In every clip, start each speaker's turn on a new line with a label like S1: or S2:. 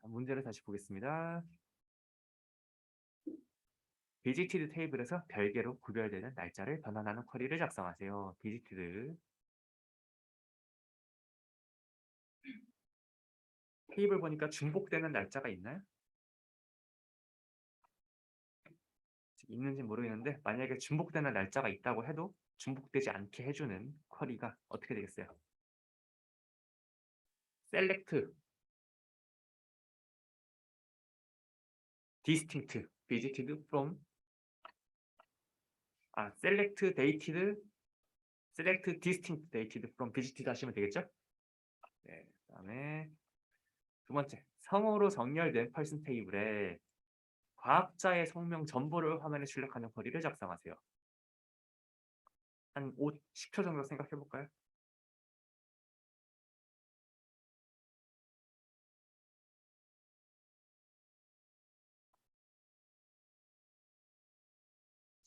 S1: 문제를 다시 보겠습니다. 비지티드 테이블에서 별개로 구별되는 날짜를 변환하는 쿼리를 작성하세요. 비지티드 테이블 보니까 중복되는 날짜가 있나요? 있는지 모르겠는데 만약에 중복되는 날짜가 있다고 해도 중복되지 않게 해주는 쿼리가 어떻게 되겠어요? select distinct visited from select distinct dated from visited 하시면 되겠죠? 네, 그다음에 두 번째, 성으로 정렬된 펄슨 테이블에 과학자의 성명 전부를 화면에 출력하는 쿼리를 작성하세요. 한 10초 정도 생각해 볼까요?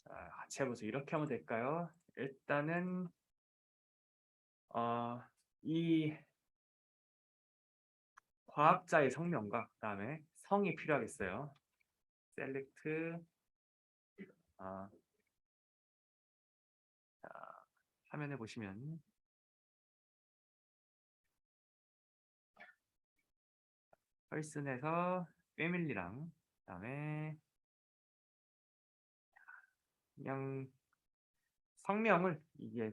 S1: 자, 같이 해보세요. 이렇게 하면 될까요? 일단은 이 과학자의 성명과 그다음에 성이 필요하겠어요. select 자, 화면에 보시면 person에서 family랑 그다음에 그냥 성명을 이게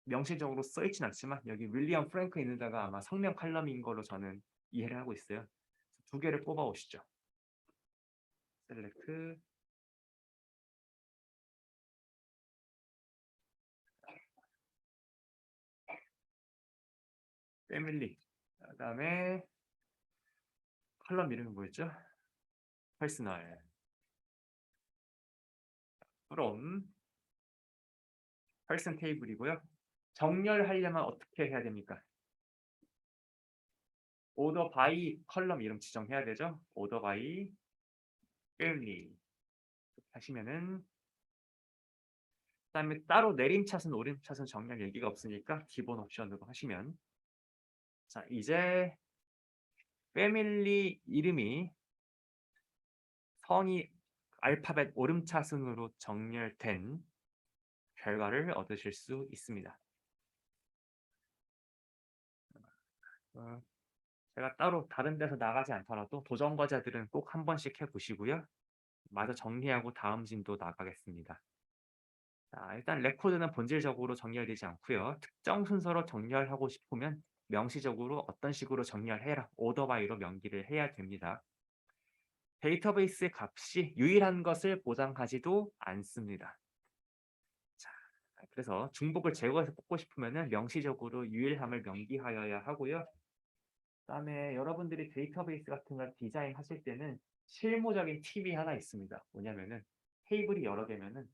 S1: 명시적으로 써 있진 않지만 여기 윌리엄 프랭크인에다가 아마 성명 칼럼인 걸로 저는 이해를 하고 있어요. 두 개를 뽑아 오시죠. select 패밀리 그다음에 컬럼 이름이 뭐였죠? 퍼스널 from person 테이블이고요. 정렬하려면 어떻게 해야 됩니까? order by 컬럼 이름 지정해야 되죠. order by family 하시면은 그다음에 따로 내림차순 오림차순 정렬 얘기가 없으니까 기본 옵션으로 하시면 자 이제 패밀리 이름이 성이 알파벳 오름차순으로 정렬된 결과를 얻으실 수 있습니다. 제가 따로 다른 데서 나가지 않더라도 도전과제들은 꼭 한 번씩 해보시고요. 마저 정리하고 다음 진도 나가겠습니다. 자, 일단 레코드는 본질적으로 정렬되지 않고요. 특정 순서로 정렬하고 싶으면 명시적으로 어떤 식으로 정렬해라, 오더 바이로 명기를 해야 됩니다. 데이터베이스의 값이 유일한 것을 보장하지도 않습니다. 자, 그래서 중복을 제거해서 뽑고 싶으면 명시적으로 유일함을 명기하여야 하고요. 그다음에 여러분들이 데이터베이스 같은 걸 디자인하실 때는 실무적인 팁이 하나 있습니다. 뭐냐면은 테이블이 여러 개면은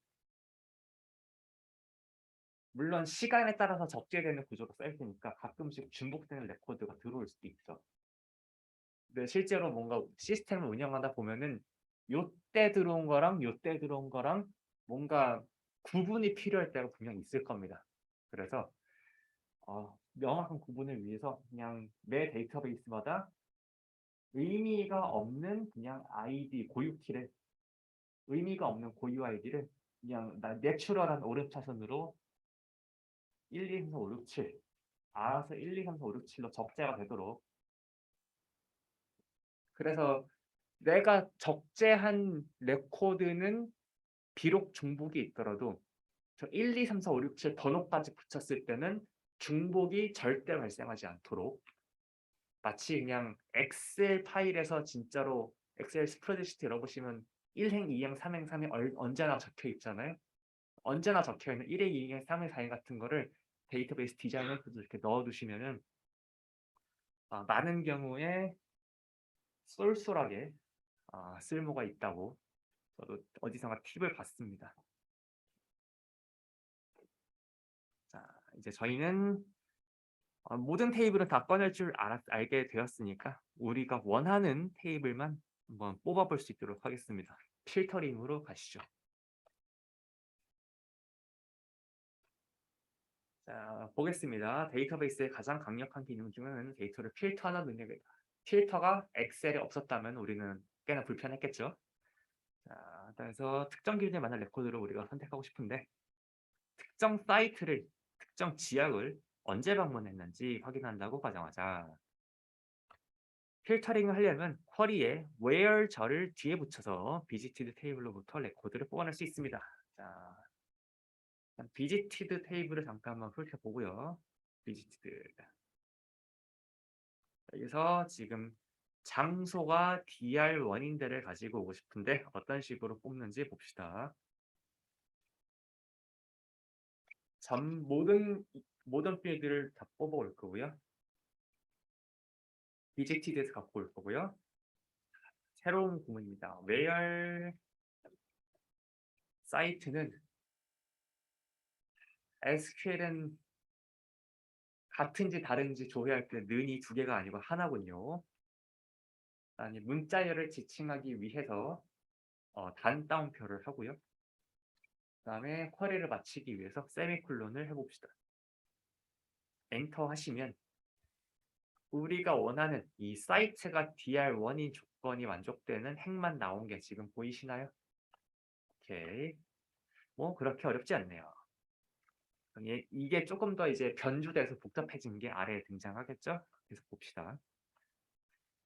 S1: 물론 시간에 따라서 적재되는 구조로 써 있으니까 가끔씩 중복되는 레코드가 들어올 수도 있어. 근데 실제로 뭔가 시스템을 운영하다 보면은 요때 들어온 거랑 요때 들어온 거랑 뭔가 구분이 필요할 때가 분명히 있을 겁니다. 그래서 명확한 구분을 위해서 그냥 매 데이터베이스마다 의미가 없는 그냥 아이디 고유키를 의미가 없는 고유 아이디를 그냥 내추럴한 오름차순으로 1, 2, 3, 4, 5, 6, 7 알아서 1, 2, 3, 4, 5, 6, 7로 적재가 되도록 그래서 내가 적재한 레코드는 비록 중복이 있더라도 저 1, 2, 3, 4, 5, 6, 7 번호까지 붙였을 때는 중복이 절대 발생하지 않도록 마치 그냥 엑셀 파일에서 진짜로 엑셀 스프레드시트 열어보시면 1행, 2행, 3행, 3행 언제나 적혀 있잖아요. 언제나 적혀 있는 1행, 2행, 3행, 4행 같은 거를 데이터베이스 디자이너에서도 이렇게 넣어두시면은 많은 경우에 쏠쏠하게 쓸모가 있다고 저도 어디선가 팁을 봤습니다. 자, 이제 저희는 모든 테이블은 다 꺼낼 줄 알게 되었으니까 우리가 원하는 테이블만 한번 뽑아볼 수 있도록 하겠습니다. 필터링으로 가시죠. 자, 보겠습니다. 데이터베이스의 가장 강력한 기능 중에는 데이터를 필터하는 능력이다. 필터가 엑셀에 없었다면 우리는 꽤나 불편했겠죠. 자, 그래서 특정 기준에 맞는 레코드를 우리가 선택하고 싶은데 특정 사이트를, 특정 지역을 언제 방문했는지 확인한다고 가정하자. 필터링을 하려면 쿼리에 where 절을 뒤에 붙여서 visited 테이블로부터 레코드를 뽑아낼 수 있습니다. 자, visited 테이블을 잠깐만 훑어보고요. visited. 여기서 지금 장소가 DR 원인들을 가지고 오고 싶은데 어떤 식으로 뽑는지 봅시다. 모든 필드를 다 뽑아올 거고요. BJT에서 갖고 올 거고요. 새로운 구문입니다. where 사이트는 SQL은 같은지 다른지 조회할 때 는이 두 개가 아니고 하나군요. 아니 문자열을 지칭하기 위해서 단 따옴표를 하고요. 그다음에 쿼리를 마치기 위해서 세미콜론을 해봅시다. 엔터 하시면 우리가 원하는 이 사이트가 DR1인 조건이 만족되는 행만 나온 게 지금 보이시나요? 오케이. 뭐 그렇게 어렵지 않네요. 이게 조금 더 이제 변주돼서 복잡해진 게 아래에 등장하겠죠? 계속 봅시다.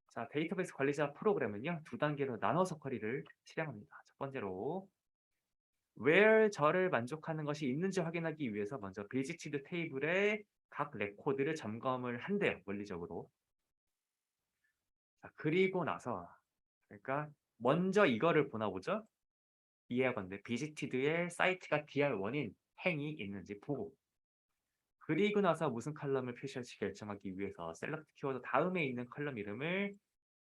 S1: 자, 데이터베이스 관리자 프로그램은요, 두 단계로 나눠서 쿼리를 실행합니다. 첫 번째로 where 절을 만족하는 것이 있는지 확인하기 위해서 먼저 visited 테이블의 각 레코드를 점검을 한대요, 원리적으로. 자, 그리고 나서 그러니까 먼저 이거를 보나 보죠. 이해하건대 visited의 사이트가 DR1인 행이 있는지 보고 그리고 나서 무슨 칼럼을 표시할지 결정하기 위해서 셀렉트 키워드 다음에 있는 컬럼 이름을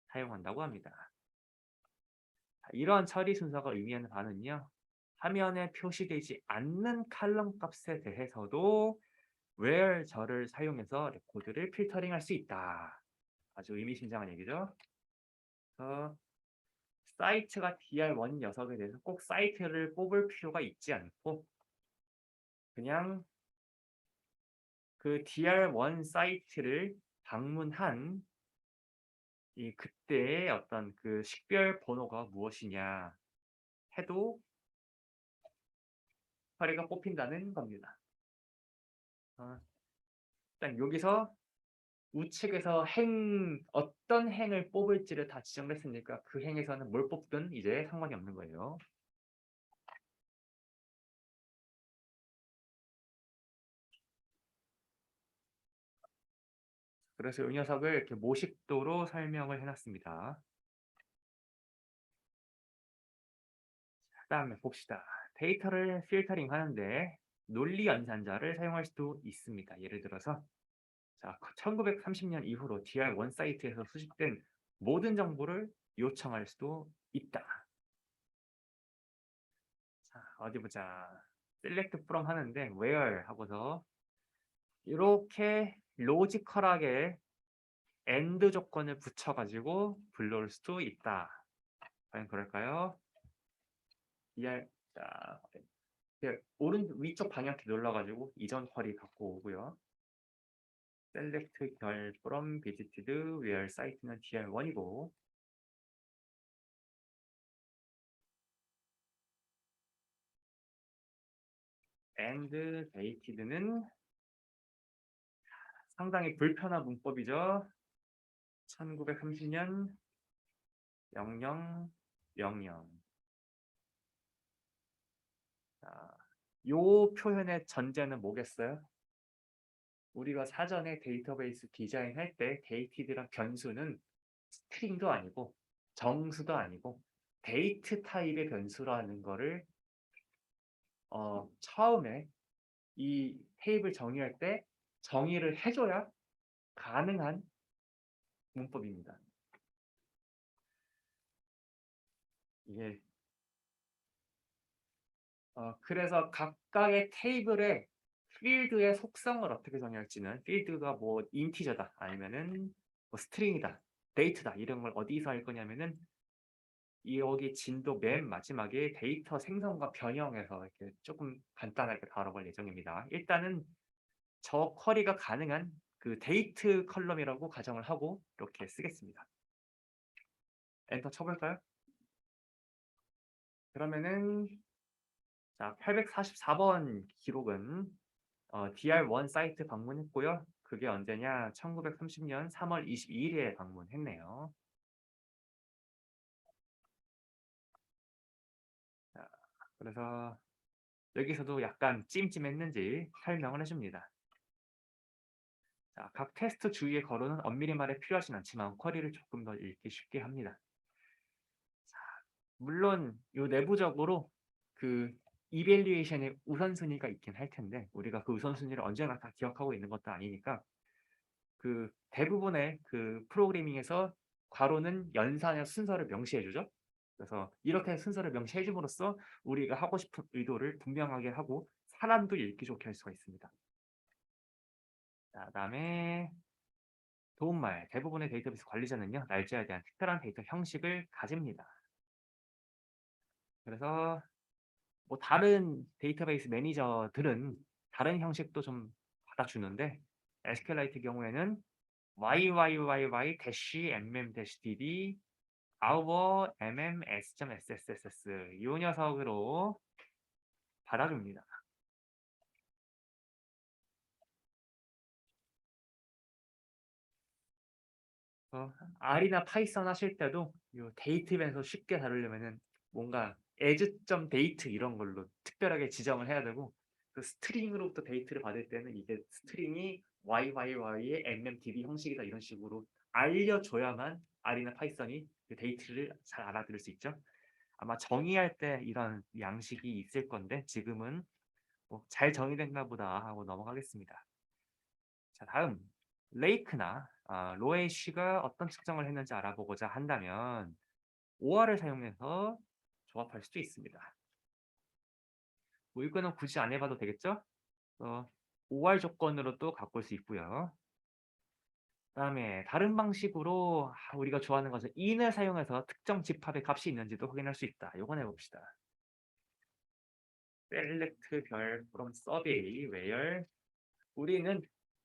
S1: 사용한다고 합니다. 자, 이러한 처리 순서가 의미하는 바는요. 화면에 표시되지 않는 칼럼 값에 대해서도 where 절을 사용해서 레코드를 필터링할 수 있다. 아주 의미심장한 얘기죠. 그래서 사이트가 DR1 녀석에 대해서 꼭 사이트를 뽑을 필요가 있지 않고 그냥 그 DR1 사이트를 방문한 이 그때의 어떤 그 식별 번호가 무엇이냐 해도 쿼리가 뽑힌다는 겁니다. 일단 여기서 우측에서 어떤 행을 뽑을지를 다 지정을 했으니까 그 행에서는 뭘 뽑든 이제 상관이 없는 거예요. 그래서 이 녀석을 이렇게 모식도로 설명을 해놨습니다. 그 다음에 봅시다. 데이터를 필터링 하는데 논리 연산자를 사용할 수도 있습니다. 예를 들어서 자, 1930년 이후로 DR1 사이트에서 수집된 모든 정보를 요청할 수도 있다. 자, 어디 보자. select from 하는데 where 하고서 이렇게 로지컬하게 AND 조건을 붙여가지고 불러올 수도 있다. 과연 그럴까요? 자, 위쪽 방향키 눌러가지고 이전 쿼리 갖고 오고요. select 결 from visited where site는 DR1이고 and dated는 상당히 불편한 문법이죠. 1930년 0000 자, 요 표현의 전제는 뭐겠어요? 우리가 사전에 데이터베이스 디자인할 때 데이티드란 변수는 스트링도 아니고 정수도 아니고 데이트 타입의 변수라는 거를 처음에 이 테이블 정의할 때 정의를 해줘야 가능한 문법입니다. 이게 그래서 각각의 테이블의 필드의 속성을 어떻게 정의할지는 필드가 뭐 인티저다 아니면은 뭐 스트링이다 데이트다 이런 걸 어디서 할 거냐면은 여기 진도 맨 마지막에 데이터 생성과 변형해서 이렇게 조금 간단하게 다뤄볼 예정입니다. 일단은 저 쿼리가 가능한 그 데이트 컬럼이라고 가정을 하고 이렇게 쓰겠습니다. 엔터 쳐 볼까요? 그러면은 자 844번 기록은 DR1 사이트 방문했고요. 그게 언제냐? 1930년 3월 22일에 방문했네요. 자, 그래서 여기서도 약간 찜찜했는지 설명을 해줍니다. 자, 각 테스트 주위의 거론은 엄밀히 말해 필요하진 않지만 쿼리를 조금 더 읽기 쉽게 합니다. 물론 요 내부적으로 그 이밸류에이션의 우선순위가 있긴 할 텐데 우리가 그 우선순위를 언제나 다 기억하고 있는 것도 아니니까 그 대부분의 그 프로그래밍에서 괄호는 연산의 순서를 명시해 주죠. 그래서 이렇게 순서를 명시해 줌으로써 우리가 하고 싶은 의도를 분명하게 하고 사람도 읽기 좋게 할 수가 있습니다. 자, 그다음에 도움말 대부분의 데이터베이스 관리자는요. 날짜에 대한 특별한 데이터 형식을 가집니다. 그래서 뭐 다른 데이터베이스 매니저들은 다른 형식도 좀 받아주는데 SQLite 경우에는 YYYY-mm-dd our mms.sss 이 녀석으로 받아줍니다. R이나 파이썬 하실 때도 이 데이트면서 쉽게 다루려면은 뭔가 as.date 이런 걸로 특별하게 지정을 해야 되고 그 스트링으로부터 데이트를 받을 때는 이게 스트링이 YYY의 mmdb 형식이다 이런 식으로 알려줘야만 R이나 파이썬이 그 데이트를 잘 알아들을 수 있죠. 아마 정의할 때 이런 양식이 있을 건데 지금은 뭐 잘 정의됐나 보다 하고 넘어가겠습니다. 자, 다음 레이크나 로에쉬가 어떤 측정을 했는지 알아보고자 한다면 OR을 사용해서 조합할 수도 있습니다. 뭐 이거는 굳이 안 해봐도 되겠죠? OR 조건으로 또 바꿀 수 있고요. 그다음에 다른 방식으로 우리가 좋아하는 것은 in을 사용해서 특정 집합의 값이 있는지도 확인할 수 있다. 이건 해봅시다. select 별 from survey where 우리는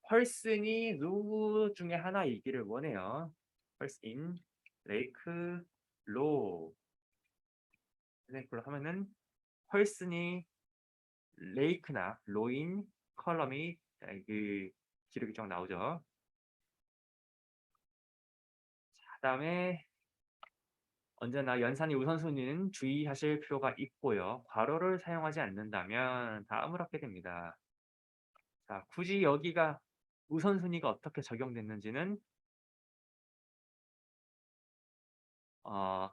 S1: 펄슨이 누구 중에 하나이기를 원해요. 펄슨 레이크 로 레이크로 하면은 펄슨이 레이크나 로인 컬럼이 그 기록이 쫙 나오죠. 그다음에 언제나 연산의 우선순위는 주의하실 필요가 있고요. 괄호를 사용하지 않는다면 다음을 얻게 됩니다. 자, 굳이 여기가 우선순위가 어떻게 적용됐는지는 어,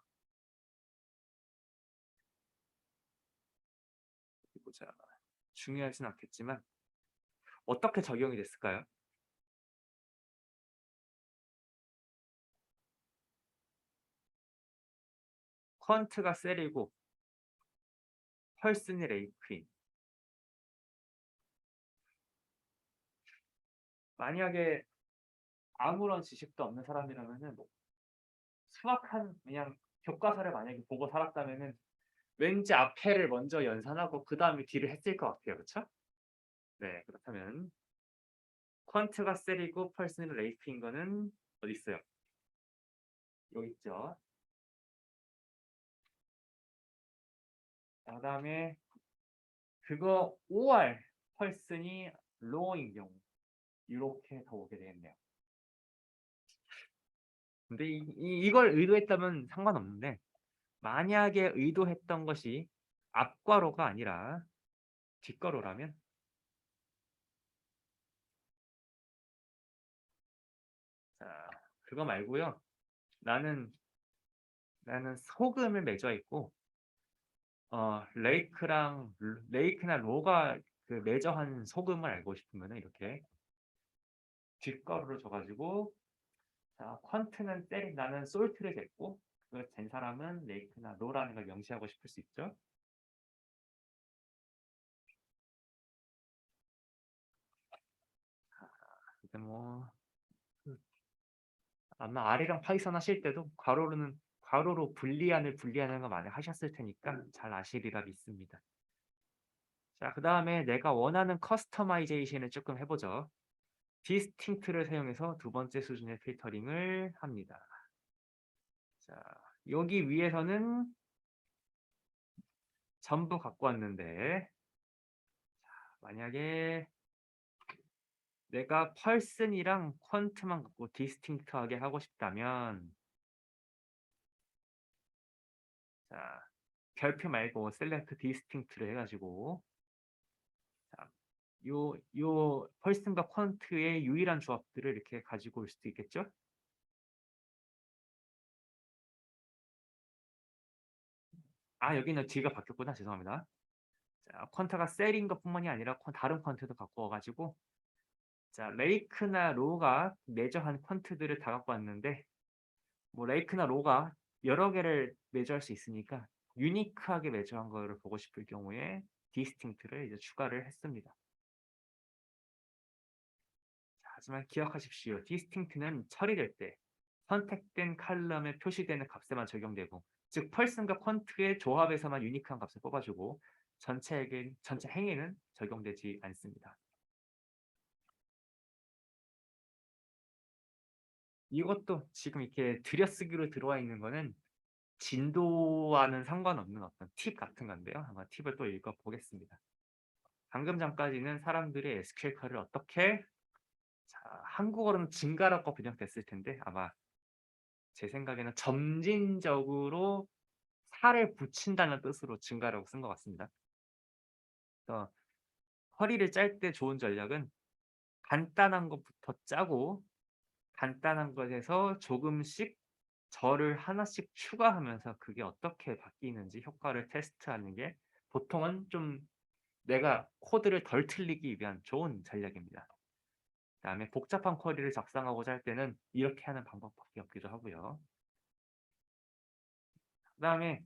S1: 어디 보자. 중요하진 않겠지만 어떻게 적용이 됐을까요? 퀀트가 셀이고 펄슨이 레이크인. 만약에 아무런 지식도 없는 사람이라면은 뭐 수학한 그냥 교과서를 만약에 보고 살았다면은 왠지 앞에를 먼저 연산하고 그 다음에 뒤를 했을 것 같아요. 그렇죠? 네, 그렇다면 퀀트가 셀이고 펄슨이 레이크인 거는 어디 있어요? 여기 있죠. 그다음에 그거 OR 펄슨이 로우인 경우 이렇게 더 오게 되겠네요. 근데 이걸 의도했다면 상관없는데 만약에 의도했던 것이 앞괄호가 아니라 뒷괄호라면 자, 그거 말고요. 나는 소금을 맺어 있고 레이크나 로가 그 매저한 소금을 알고 싶으면 이렇게 뒷괄호를 줘가지고 자, 퀀트는 셀 나는 솔트를 냈고 그걸 된 사람은 레이크나 로라는 걸 명시하고 싶을 수 있죠. 근데 뭐 아마 R이랑 파이썬 하실 때도 괄호로 분리안을 분리하는 거 많이 하셨을 테니까 잘 아시리라 믿습니다. 자, 그 다음에 내가 원하는 커스터마이제이션을 조금 해보죠. 디스팅트를 사용해서 두 번째 수준의 필터링을 합니다. 자, 여기 위에서는 전부 갖고 왔는데, 만약에 내가 펄슨이랑 퀀트만 갖고 디스팅트하게 하고 싶다면, 자, 별표 말고 셀렉트 디스팅트를 해가지고, 자, 요 펄슨과 퀀트의 유일한 조합들을 이렇게 가지고 올 수도 있겠죠? 아, 여기는 D가 바뀌었구나. 죄송합니다. 자, 퀀트가 셀인 것뿐만이 아니라 다른 퀀트도 갖고 와가지고, 자, 레이크나 로가 매저한 퀀트들을 다 갖고 왔는데, 뭐 레이크나 로가 여러 개를 매저할 수 있으니까 유니크하게 매저한 거를 보고 싶을 경우에 디스팅트를 이제 추가를 했습니다. 자, 하지만 기억하십시오. 디스팅트는 처리될 때 선택된 칼럼에 표시되는 값에만 적용되고, 즉 펄슨과 퀀트의 조합에서만 유니크한 값을 뽑아주고 전체 행에는 적용되지 않습니다. 이것도 지금 이렇게 들여쓰기로 들어와 있는 거는 진도와는 상관없는 어떤 팁 같은 건데요. 한번 팁을 또 읽어보겠습니다. 방금 전까지는 사람들이 SQL커를 어떻게, 자, 한국어로는 증가라고 번역됐을 텐데 아마 제 생각에는 점진적으로 살을 붙인다는 뜻으로 증가라고 쓴 것 같습니다. 그래서 허리를 짤 때 좋은 전략은 간단한 것부터 짜고 간단한 것에서 조금씩 절을 하나씩 추가하면서 그게 어떻게 바뀌는지 효과를 테스트하는 게 보통은 좀 내가 코드를 덜 틀리기 위한 좋은 전략입니다. 그다음에 복잡한 쿼리를 작성하고자 할 때는 이렇게 하는 방법밖에 없기도 하고요. 그다음에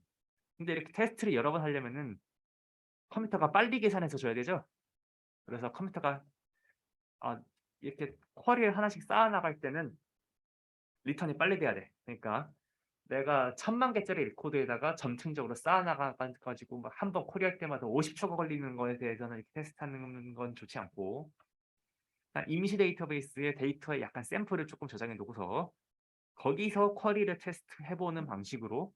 S1: 근데 이렇게 테스트를 여러 번 하려면은 컴퓨터가 빨리 계산해서 줘야 되죠. 그래서 컴퓨터가 아, 이렇게 쿼리를 하나씩 쌓아 나갈 때는 리턴이 빨리 돼야 돼. 그러니까 내가 1000만 개짜리 코드에다가 점층적으로 쌓아 나가 가지고 막 한 번 쿼리할 때마다 50초가 걸리는 거에 대해서는 이렇게 테스트하는 건 좋지 않고, 임시 데이터베이스의 데이터에 약간 샘플을 조금 저장해 놓고서 거기서 쿼리를 테스트해 보는 방식으로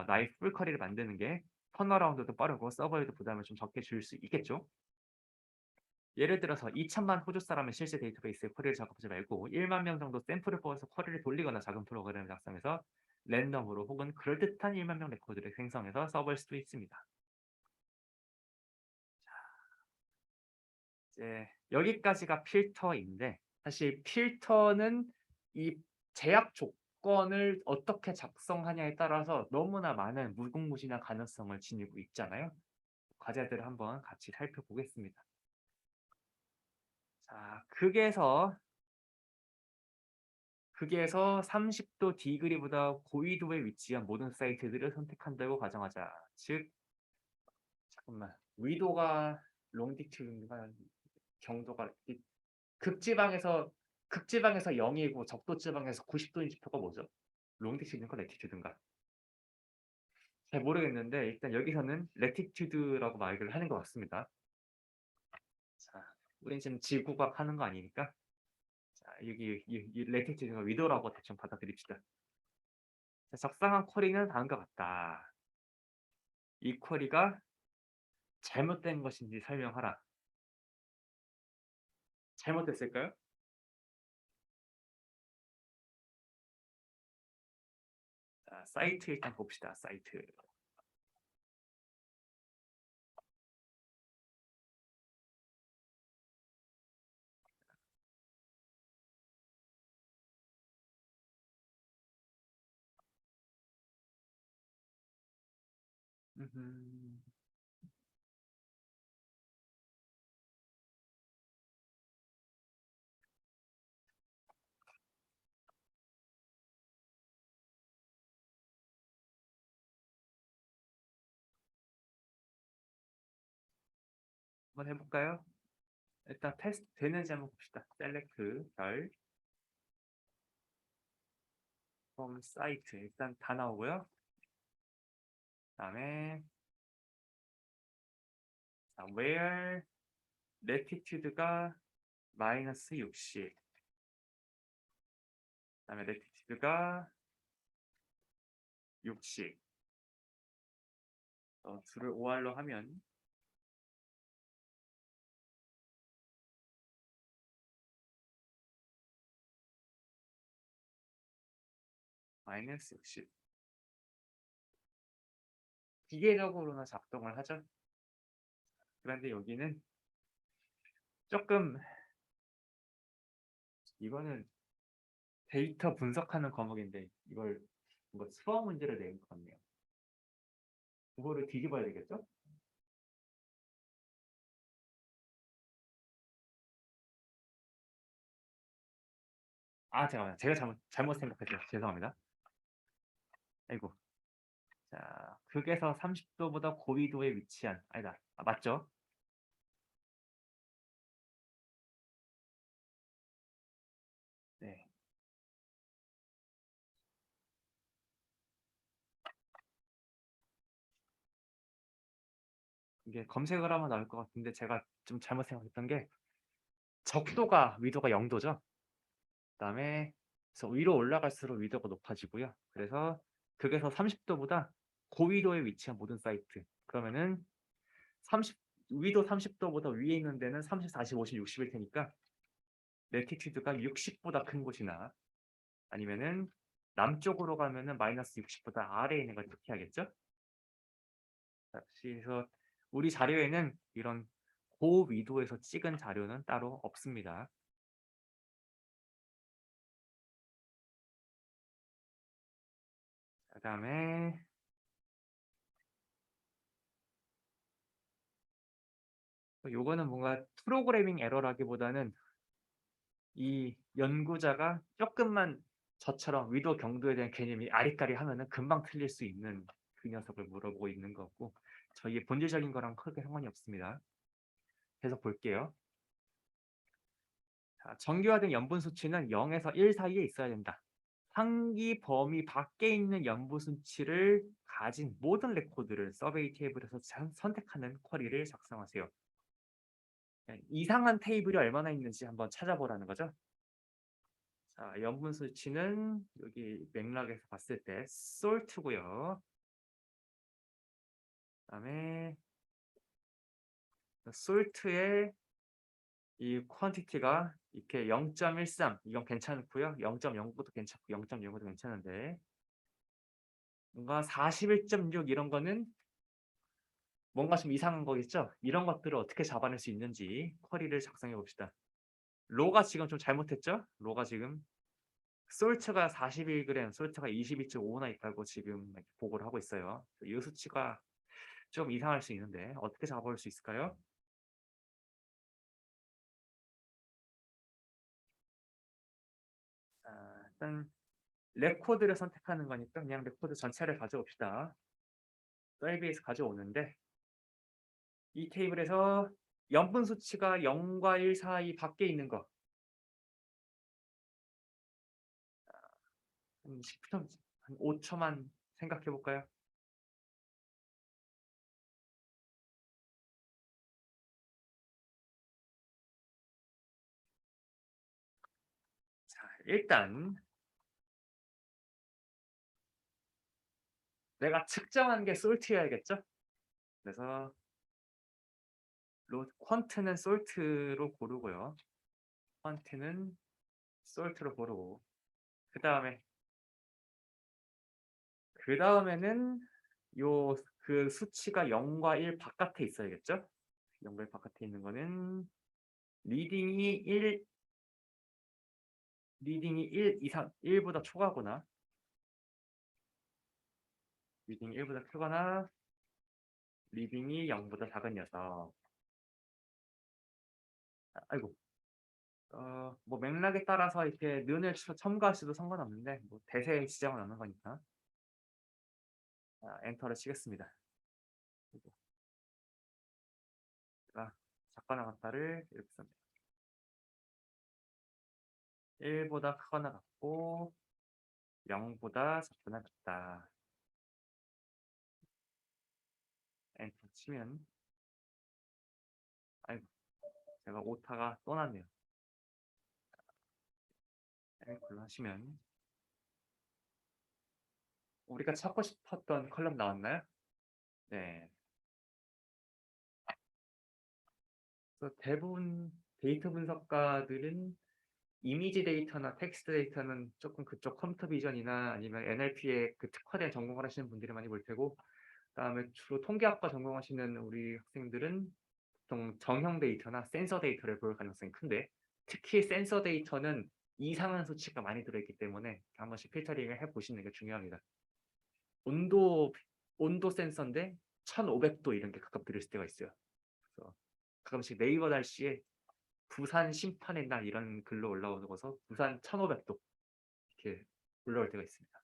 S1: 나의 풀 쿼리를 만드는 게 턴어라운드도 빠르고 서버에도 부담을 좀 적게 줄 수 있겠죠. 예를 들어서 2000만 호주 사람의 실제 데이터베이스에 쿼리를 작업하지 말고 1만 명 정도 샘플을 뽑아서 쿼리를 돌리거나 작은 프로그램을 작성해서 랜덤으로 혹은 그럴듯한 1만 명 레코드를 생성해서 써볼 수도 있습니다. 이제 여기까지가 필터인데, 사실 필터는 이 제약 조건을 어떻게 작성하냐에 따라서 너무나 많은 무궁무진한 가능성을 지니고 있잖아요. 과제들을 한번 같이 살펴보겠습니다. 자, 극에서 30도 디그리보다 고위도에 위치한 모든 사이트들을 선택한다고 가정하자. 즉, 잠깐만, 위도가 롱디튜드인가 경도가 극지방에서 극지방에서 0이고 적도지방에서 90도인 지표가 뭐죠? 롱디튜드인가 레티튜드인가? 잘 모르겠는데 일단 여기서는 레티튜드라고 말을 하는 것 같습니다. 자, 우린 지금 지구과학 하는 거 아니니까 자, 여기 이 레티튜드가 위도라고 대충 받아들입시다. 자, 적당한 쿼리는 다음과 같다. 이 쿼리가 잘못된 것인지 설명하라. 잘못됐을까요? 자, 사이트 일단 봅시다. 사이트. 음흠. 한번 해볼까요? 일단 테스트 되는지 한번 봅시다. 셀렉트 별 from 사이트 일단 다 나오고요. 그다음에 where latitude가 마이너스 60, 그다음에 latitude가 60. 둘을 OR로 하면 마이너스 60. 기계적으로는 작동을 하죠. 그런데 여기는 조금, 이거는 데이터 분석하는 과목인데 이걸 뭐 수학 문제를 낸 것 같네요. 그거를 뒤집어야 되겠죠? 아, 잠깐만요. 제가 잘못 생각했어요. 죄송합니다. 아이고. 자, 극에서 30도보다 고위도에 위치한, 아니다. 아, 맞죠? 네. 이게 검색을 하면 나올 것 같은데 제가 좀 잘못 생각했던 게 적도가 위도가 0도죠. 그다음에 그래서 위로 올라갈수록 위도가 높아지고요. 그래서 극에서 30도보다 고위도에 위치한 모든 사이트. 그러면은 30 위도 30도보다 위에 있는 데는 30, 40, 50, 60일 테니까 레티튜드가 60보다 큰 곳이나 아니면은 남쪽으로 가면은 마이너스 60보다 아래에 있는 걸 특히하겠죠. 그래서 우리 자료에는 이런 고위도에서 찍은 자료는 따로 없습니다. 그다음에 요거는 뭔가 프로그래밍 에러라기보다는 이 연구자가 조금만 저처럼 위도 경도에 대한 개념이 아리까리 하면은 금방 틀릴 수 있는 그 녀석을 물어보고 있는 거고 저희의 본질적인 거랑 크게 상관이 없습니다. 계속 볼게요. 자, 정교화된 염분 수치는 0에서 1 사이에 있어야 된다. 상기 범위 밖에 있는 염분 수치를 가진 모든 레코드를 서베이 테이블에서 선택하는 쿼리를 작성하세요. 이상한 테이블이 얼마나 있는지 한번 찾아보라는 거죠. 자, 염분 수치는 여기 맥락에서 봤을 때 솔트고요. 그다음에 솔트의 이 퀀티티가 이렇게 0.13 이건 괜찮고요. 0.09도 괜찮고 0.05도 괜찮은데 뭔가 41.6 이런 거는 뭔가 좀 이상한 거겠죠? 이런 것들을 어떻게 잡아낼 수 있는지 쿼리를 작성해 봅시다. 로가 지금 좀 잘못했죠? 로가 지금 솔트가 41g, 솔트가 22.5나 있다고 지금 보고를 하고 있어요. 이 수치가 좀 이상할 수 있는데 어떻게 잡아볼 수 있을까요? 일단 레코드를 선택하는 거니까 그냥 레코드 전체를 가져옵시다. 서베이에서 가져오는데 이 테이블에서 염분 수치가 0과 1 사이 밖에 있는 거 한 10초, 한 5초만 생각해 볼까요? 자, 일단 내가 측정한 게 솔트여야겠죠? 그래서 퀀트는 솔트로 고르고요. 퀀트는 솔트로 고르고 그 다음에는 요 그 수치가 0과 1 바깥에 있어야겠죠? 0과 1 바깥에 있는 거는 리딩이 1 리딩이 1 이상 1보다 초과하거나 리딩이 1보다 크거나 리딩이 0보다 작은 녀석. 아이고. 뭐 맥락에 따라서 이렇게 는을 첨가하셔도 상관없는데 뭐 대세에 지장은 없는 거니까. 자, 엔터를 치겠습니다. 그리고 제가 작거나 같다를 이렇게 씁니다. 1보다 크거나 같고 0보다 작거나 같다. 엔터 치면 제가 오타가 또 났네요. 그걸로 하시면 우리가 찾고 싶었던 컬럼 나왔나요? 네. 그래서 대부분 데이터 분석가들은 이미지 데이터나 텍스트 데이터는 조금 그쪽 컴퓨터 비전이나 아니면 NLP에 그 특화된 전공을 하시는 분들이 많이 볼 테고, 그다음에 주로 통계학과 전공하시는 우리 학생들은 보통 정형 데이터나 센서 데이터를 볼 가능성이 큰데, 특히 센서 데이터는 이상한 수치가 많이 들어있기 때문에 한 번씩 필터링을 해보시는 게 중요합니다. 온도 센서인데 1500도 이런 게 가끔 들을 때가 있어요. 그래서 가끔씩 네이버 날씨에 부산 심판의 날 이런 글로 올라오고서 부산 1500도 이렇게 올라올 때가 있습니다.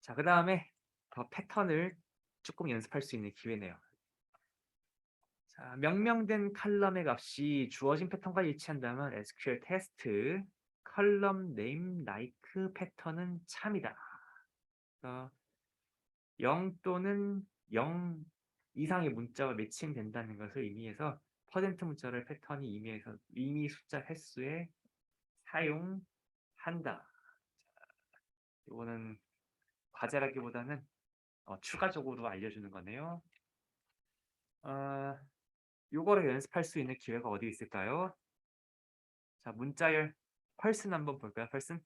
S1: 자, 그다음에 더 패턴을 조금 연습할 수 있는 기회네요. 자, 명명된 칼럼의 값이 주어진 패턴과 일치한다면 SQL 테스트 컬럼 네임 라이크 패턴은 참이다. 0 또는 0 이상의 문자와 매칭된다는 것을 의미해서 퍼센트 문자를 패턴이 이미 숫자 횟수에 사용한다. 이거는 과제라기보다는 추가적으로 알려주는 거네요. 요거를 연습할 수 있는 기회가 어디 있을까요? 자, 문자열 펄슨 한번 볼까요? 펄슨.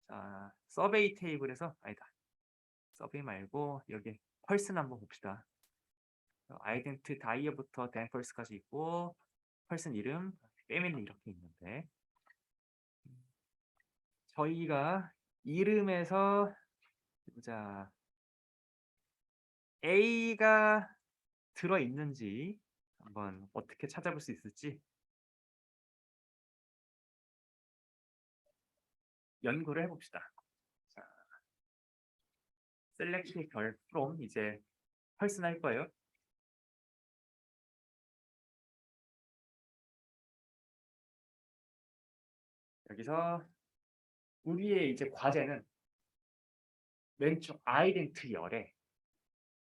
S1: 자, 서베이 테이블에서 아니다. 서베이 말고 여기 펄슨 한번 봅시다. 아이덴티 다이어부터 댄펄스까지 있고 펄슨 이름, 패밀리 이렇게 있는데 저희가 이름에서 자 A가 들어있는지 한번 어떻게 찾아볼 수 있을지 연구를 해봅시다. 자, 셀렉트 결 from 이제 펄슨 할 거예요. 여기서 우리의 이제 과제는 왼쪽 아이덴티 열에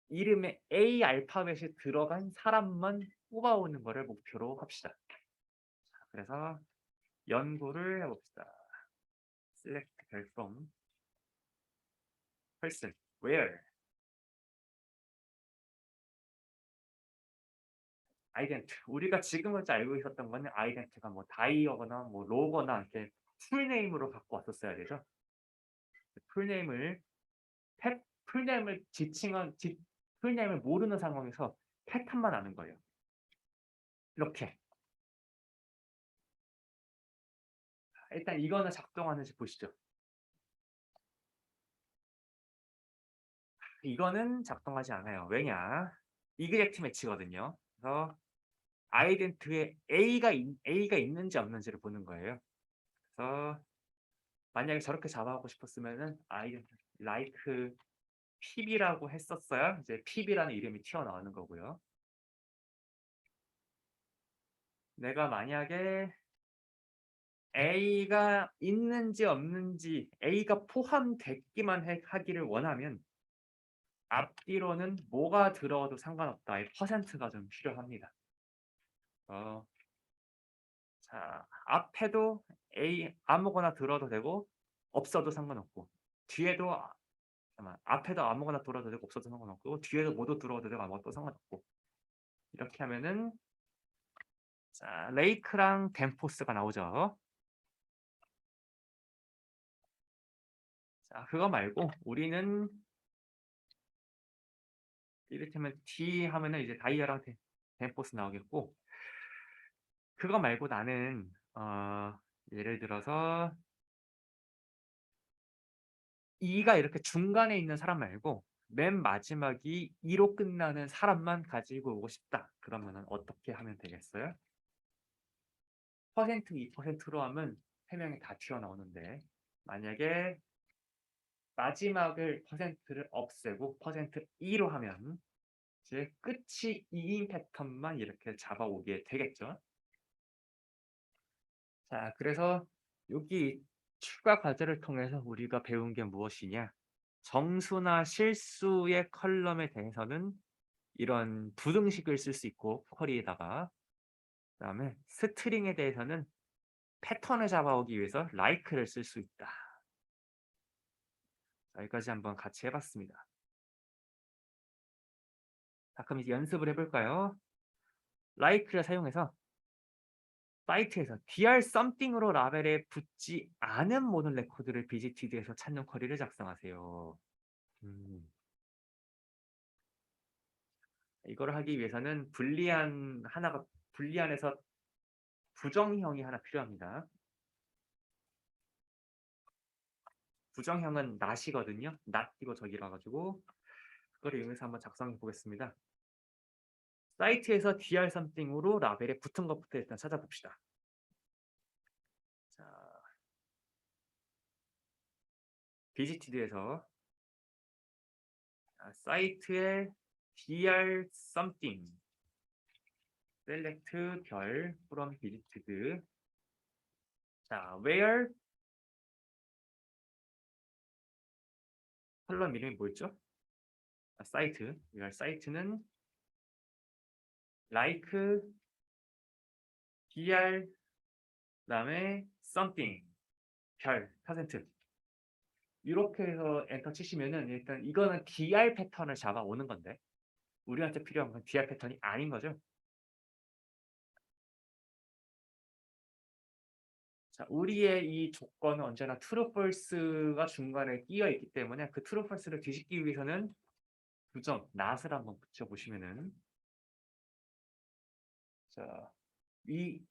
S1: 이름에 A 알파벳이 들어간 사람만 뽑아오는 것을 목표로 합시다. 자, 그래서 연구를 해봅시다. select 결 from person where 아이덴티 우리가 지금까지 알고 있었던 거는 아이덴티가 뭐 다이어거나 뭐 로거나 이렇게 풀네임으로 갖고 왔었어야 되죠. 풀네임을 풀네임을 풀네임을 모르는 상황에서 패턴만 아는 거예요. 이렇게 일단 이거는 작동하는지 보시죠. 이거는 작동하지 않아요. 왜냐? 이그젝트 매치거든요. 그래서 아이덴티에 A가 있는지 없는지를 보는 거예요. 그래서 만약에 저렇게 잡아하고 싶었으면은 아이덴티 like PB라고 했었어야 이제 PB라는 이름이 튀어나오는 거고요. 내가 만약에 A가 있는지 없는지 A가 포함됐기만 하기를 원하면 앞뒤로는 뭐가 들어도 상관없다의 퍼센트가 좀 필요합니다. 자, 앞에도 A 아무거나 들어도 되고 없어도 상관없고 뒤에도 앞에도 아무거나 들어도 되고 없어도 상관없고 뒤에도 모두 들어도 되고 아무것도 상관없고 이렇게 하면은 자, 레이크랑 덴포스가 나오죠. 자, 그거 말고 우리는 이를테면 D 하면은 이제 다이아랑 덴포스 나오겠고 그거 말고 나는 예를 들어서 2가 이렇게 중간에 있는 사람 말고 맨 마지막이 2로 끝나는 사람만 가지고 오고 싶다. 그러면은 어떻게 하면 되겠어요? 퍼센트 2%로 하면 3명이 다 튀어나오는데 만약에 마지막을 퍼센트를 없애고 퍼센트 2로 하면 이제 끝이 2인 패턴만 이렇게 잡아오게 되겠죠. 자, 그래서 여기 추가 과제를 통해서 우리가 배운 게 무엇이냐? 정수나 실수의 컬럼에 대해서는 이런 부등식을 쓸 수 있고 쿼리에다가 그다음에 스트링에 대해서는 패턴을 잡아오기 위해서 like를 쓸 수 있다. 자, 여기까지 한번 같이 해봤습니다. 자, 그럼 이제 연습을 해볼까요? like를 사용해서 사이트에서 dr something으로 라벨에 붙지 않은 모든 레코드를 BGTD에서 찾는 쿼리를 작성하세요. 이걸 하기 위해서는 불리안에서 부정형이 하나 필요합니다. 부정형은 not이거든요. not 이거 저기라 가지고 그걸 이용해서 한번 작성해 보겠습니다. 사이트에서 dr something으로 라벨에 붙은 것부터 일단 찾아봅시다. 자, BGTD에서 사이트에 dr something select 별 from BGTD. 자, where 컬럼 이름이 뭐였죠? 사이트. where 사이트는 like dr 그다음에 something 별 퍼센트 이렇게 해서 엔터 치시면은 일단 이거는 dr 패턴을 잡아오는 건데 우리한테 필요한 건 dr 패턴이 아닌 거죠. 자, 우리의 이 조건은 언제나 true, false가 중간에 끼어 있기 때문에 그 true, false를 뒤집기 위해서는 부정, not을 한번 붙여보시면은 자,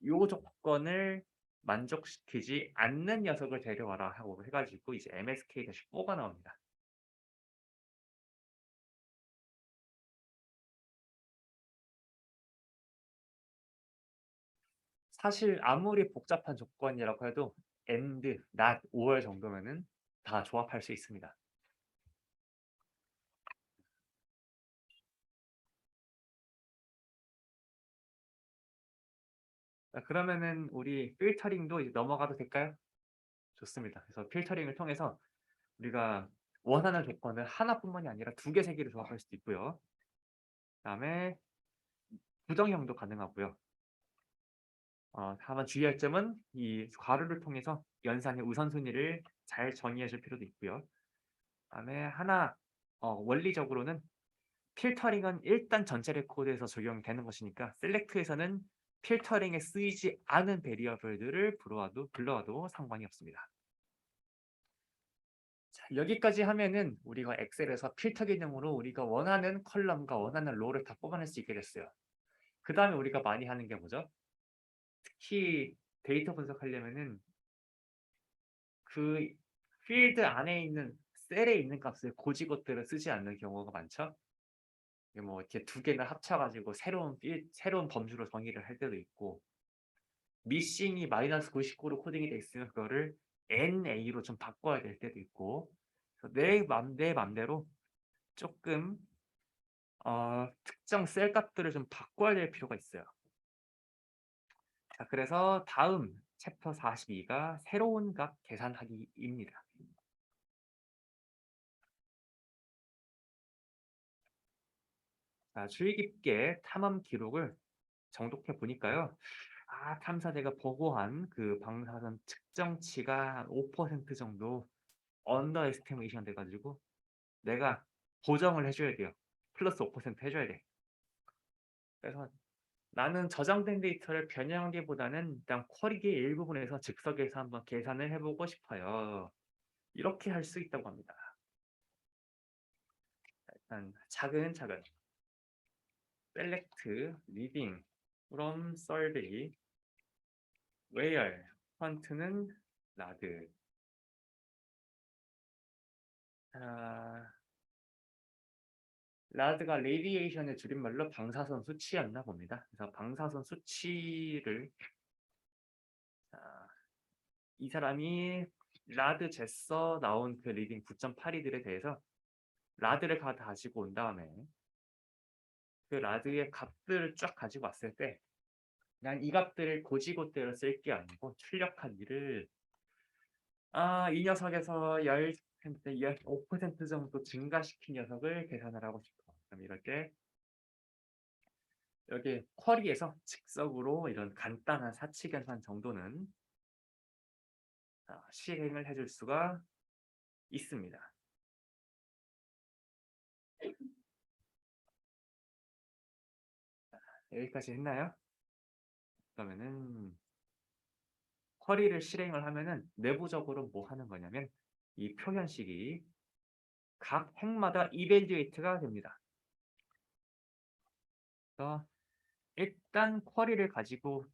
S1: 요 조건을 만족시키지 않는 녀석을 데려와라 하고 해가지고 이제 MSK-4가 나옵니다. 사실 아무리 복잡한 조건이라고 해도 and, not, or 정도면은 다 조합할 수 있습니다. 자, 그러면은 우리 필터링도 이제 넘어가도 될까요? 좋습니다. 그래서 필터링을 통해서 우리가 원하는 조건을 하나뿐만이 아니라 2개, 3개를 조합할 수도 있고요. 그다음에 부정형도 가능하고요. 다만 주의할 점은 이 괄호를 통해서 연산의 우선순위를 잘 정의해 줄 필요도 있고요. 그다음에 하나 원리적으로는 필터링은 일단 전체 레코드에서 적용되는 것이니까 셀렉트에서는 필터링에 쓰이지 않은 베리어블들을 불러와도 상관이 없습니다. 자, 여기까지 하면은 우리가 엑셀에서 필터 기능으로 우리가 원하는 컬럼과 원하는 로를 다 뽑아낼 수 있게 됐어요. 그 다음에 우리가 많이 하는 게 뭐죠? 특히 데이터 분석하려면은 그 필드 안에 있는 셀에 있는 값을 고지것들을 쓰지 않는 경우가 많죠. 뭐 이렇게 2개를 합쳐가지고 새로운 범주로 정의를 할 때도 있고 미싱이 -99로 코딩이 돼 있으면 그거를 NA로 좀 바꿔야 될 때도 있고 내 맘대로 조금 특정 셀 값들을 좀 바꿔야 될 필요가 있어요. 자, 그래서 다음 챕터 42가 새로운 값 계산하기입니다. 자, 주의 깊게 탐험 기록을 정독해 보니까요. 탐사대가 보고한 그 방사선 측정치가 5% 정도 언더 에스티메이션 돼가지고 내가 보정을 해줘야 돼요. 플러스 5% 해줘야 돼. 그래서 나는 저장된 데이터를 변형하기보다는 일단 쿼리의 일부분에서 즉석에서 한번 계산을 해보고 싶어요. 이렇게 할 수 있다고 합니다. 일단 차근차근 select, reading, from survey, where, 펀트는 라드. 라드가 레디에이션의 줄임말로 방사선 수치였나 봅니다. 그래서 방사선 수치를 이 사람이 라드 쟀어 나온 그 리딩 9.82들에 대해서 라드를 가지고 온 다음에 그 라드의 값들을 쫙 가지고 왔을 때 난 이 값들을 고지고대로 쓸 게 아니고 출력한 일을 이 녀석에서 10%, 5% 정도 증가시킨 녀석을 계산을 하고 싶어. 그럼 이럴 때 여기 쿼리에서 즉석으로 이런 간단한 사치 계산 정도는 실행을 해줄 수가 있습니다. 여기까지 했나요? 그러면은 쿼리를 실행을 하면은 내부적으로 뭐 하는 거냐면 이 표현식이 각 행마다 이벨리에이트가 됩니다. 그래서 일단 쿼리를 가지고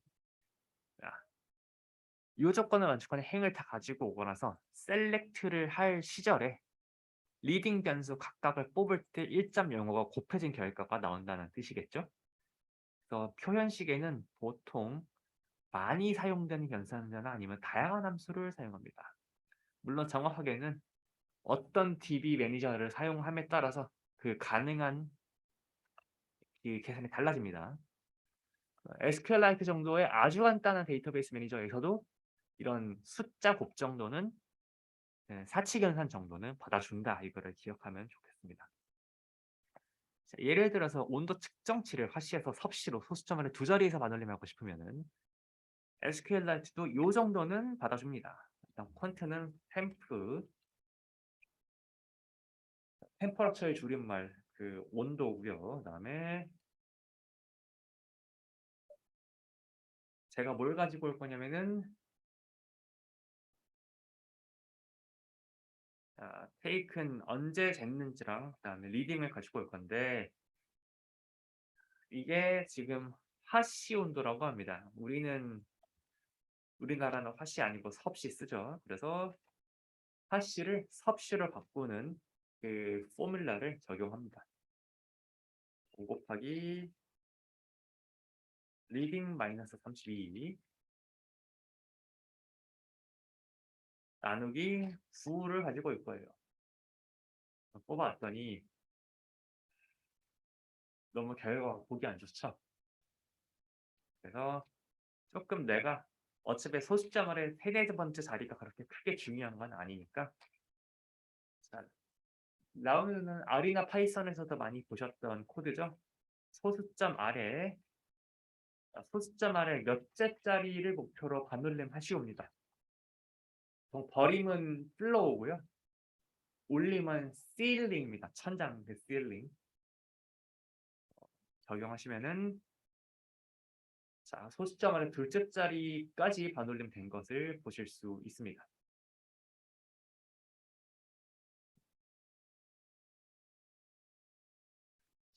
S1: 이 조건을 만족하는 행을 다 가지고 오고 나서 셀렉트를 할 시절에 리딩 변수 각각을 뽑을 때 1.05가 곱해진 결과가 나온다는 뜻이겠죠. 그래서 표현식에는 보통 많이 사용되는 변수나 아니면 다양한 함수를 사용합니다. 물론 정확하게는 어떤 DB 매니저를 사용함에 따라서 그 가능한 이 계산이 달라집니다. SQLite 정도의 아주 간단한 데이터베이스 매니저에서도 이런 숫자 곱 정도는 사치 계산 정도는 받아준다. 이거를 기억하면 좋겠습니다. 자, 예를 들어서 온도 측정치를 화시에서 섭씨로 소수점 두 자리에서 반올림하고 싶으면은 SQLite도 이 정도는 받아줍니다. 일단 퀀트는 템퍼러처의 줄임말 그 온도고요. 그다음에 제가 뭘 가지고 올 거냐면은 take는 언제 쟀는지랑 그다음에 리딩을 가지고 올 건데 이게 지금 화씨 온도라고 합니다. 우리나라는 화씨 아니고 섭씨 쓰죠. 그래서 화씨를 섭씨로 바꾸는 그 포뮬라를 적용합니다. 5 곱하기 리딩 마이너스 32 나누기 9를 가지고 올 거예요. 뽑아왔더니 너무 결과가 보기 안 좋죠. 그래서 조금 내가 어차피 소수점의 세네 번째 자리가 그렇게 크게 중요한 건 아니니까 자, 나오는 R이나 파이썬에서도 많이 보셨던 코드죠. 소수점 아래 소수점 아래 몇째짜리를 목표로 반올림 하시옵니다. 버림은 플로우고요. 올림은 ceiling입니다. 천장 그 ceiling 적용하시면은 자, 소수점 아래 둘째 자리까지 반올림 된 것을 보실 수 있습니다.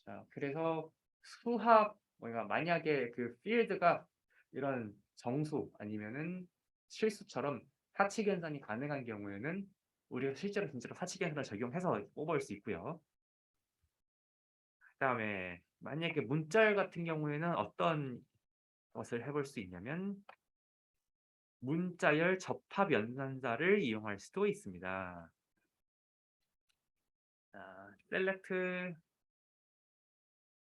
S1: 자, 그래서 수학 우리가 만약에 그 필드가 이런 정수 아니면은 실수처럼 사치 계산이 가능한 경우에는 우리가 실제로 진짜로 사치 계산을 적용해서 뽑을 수 있고요. 그다음에 만약에 문자열 같은 경우에는 어떤 것을 해볼 수 있냐면 문자열 접합 연산자를 이용할 수도 있습니다. 자, 셀렉트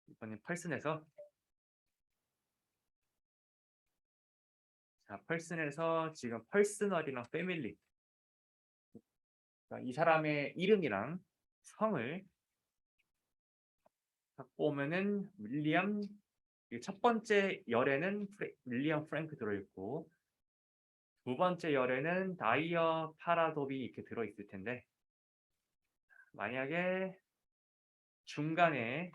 S1: 이번에 펄슨에서 자, 펄슨에서 지금 퍼스널이랑 패밀리 이 사람의 이름이랑 성을 갖고 오면은 윌리엄 첫 번째 열에는 윌리엄 프랭크 들어있고 두 번째 열에는 다이어 파라도비 이렇게 들어있을 텐데 만약에 중간에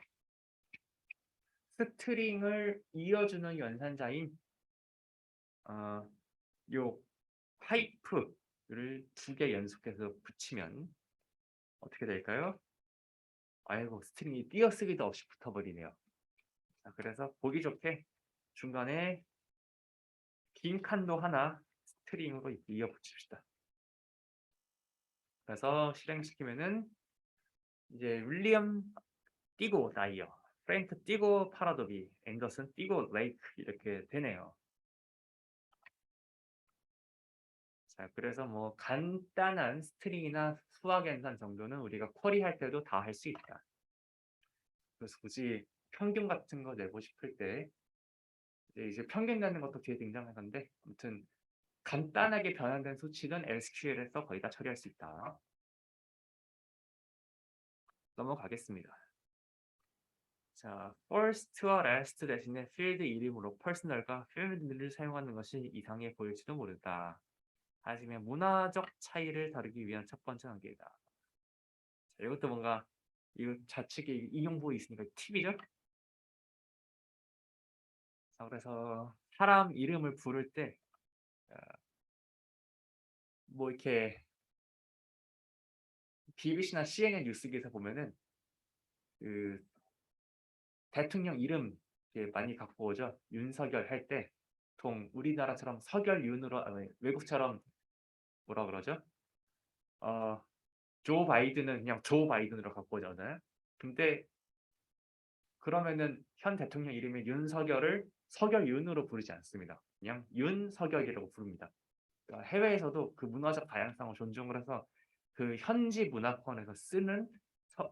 S1: 스트링을 이어주는 연산자인 요 파이프를 두 개 연속해서 붙이면 어떻게 될까요? 아이고 스트링이 띄어쓰기도 없이 붙어버리네요. 자, 그래서 보기 좋게 중간에 긴 칸도 하나 스트링으로 이어 붙입시다. 그래서 실행시키면은 이제 윌리엄 띄고 다이어, 프랭크 띄고 파라도비, 앤더슨 띄고 레이크 이렇게 되네요. 자, 그래서 뭐 간단한 스트링이나 수학 연산 정도는 우리가 쿼리할 때도 다 할 수 있다. 그래서 굳이 평균 같은 거 내고 싶을 때 이제 평균 내는 것도 뒤에 등장할 건데 아무튼 간단하게 변환된 수치는 SQL에서 거의 다 처리할 수 있다. 넘어가겠습니다. 자, first와 last 대신에 field 이름으로 personal과 family를 사용하는 것이 이상해 보일지도 모른다. 하지만 문화적 차이를 다루기 위한 첫 번째 단계이다. 자, 이것도 뭔가 이거 좌측에 이용부에 있으니까 팁이죠? 자, 그래서 사람 이름을 부를 때 뭐 이렇게 BBC나 CNN 뉴스기에서 보면은 그 대통령 이름 이렇게 많이 갖고 오죠. 윤석열 할 때 보통 우리나라처럼 석열윤으로 외국처럼 뭐라 그러죠? 어, 조 바이든은 그냥 조 바이든으로 갖고 오잖아요. 근데 그러면은 현 대통령 이름인 윤석열을 석열윤으로 부르지 않습니다. 그냥 윤석열이라고 부릅니다. 그러니까 해외에서도 그 문화적 다양성을 존중을 해서 그 현지 문화권에서 쓰는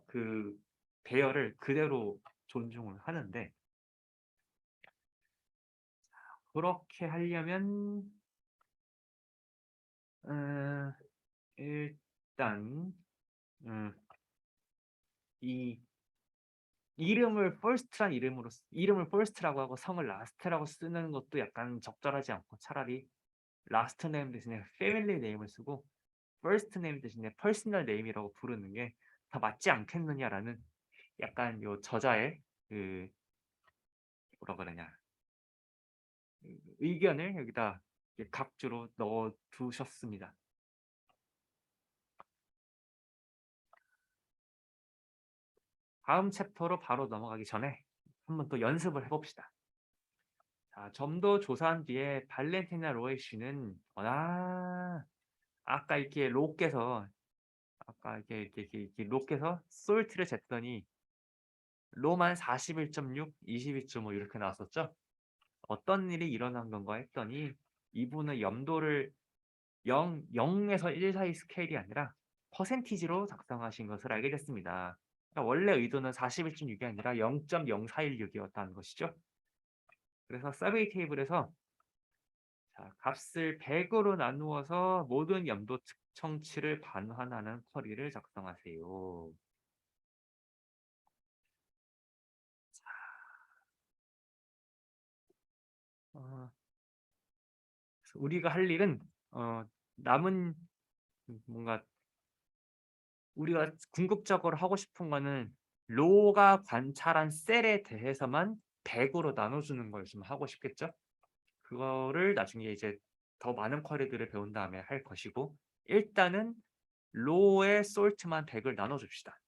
S1: 그 배열을 그대로 존중을 하는데 그렇게 하려면 어, 일단 이 이름을 first라고 하고 성을 last라고 쓰는 것도 약간 적절하지 않고 차라리 last name 대신에 family name을 쓰고 first name 대신에 personal name이라고 부르는 게 더 맞지 않겠느냐라는 약간 요 저자의 그 뭐라 그러냐 의견을 여기다 각주로 넣어 두셨습니다. 다음 챕터로 바로 넘어가기 전에 한번 또 연습을 해봅시다. 자, 좀 더 조사한 뒤에 발렌티나 로에 씨는 아까 이렇게 록께서 아까 이렇게 록께서 솔트를 쟀더니 로만 41.6, 22.5 이렇게 나왔었죠. 어떤 일이 일어난 건가 했더니 이분은 염도를 0에서 1 사이 스케일이 아니라 퍼센티지로 작성하신 것을 알게 됐습니다. 그러니까 원래 의도는 41.6이 아니라 0.0416이었다는 것이죠. 그래서 서베이 테이블에서 자, 값을 100으로 나누어서 모든 염도 측정치를 반환하는 쿼리를 작성하세요. 어, 우리가 할 일은 남은 뭔가 우리가 궁극적으로 하고 싶은 거는 로가 관찰한 셀에 대해서만 100으로 나눠주는 걸 좀 하고 싶겠죠? 그거를 나중에 이제 더 많은 쿼리들을 배운 다음에 할 것이고 일단은 로의 솔트만 100을 나눠줍시다.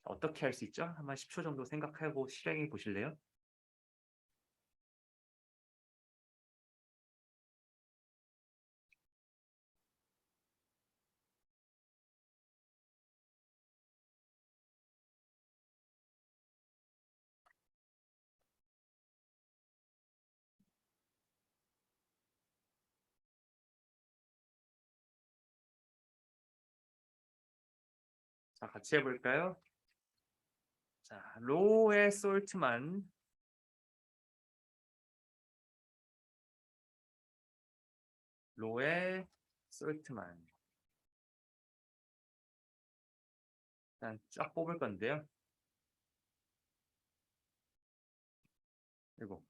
S1: 어떻게 할 수 있죠? 한번 10초 정도 생각하고 실행해 보실래요? 자, 같이 해볼까요? 자, 로의 솔트만 로의 솔트만 일단 쫙 뽑을 건데요. 이거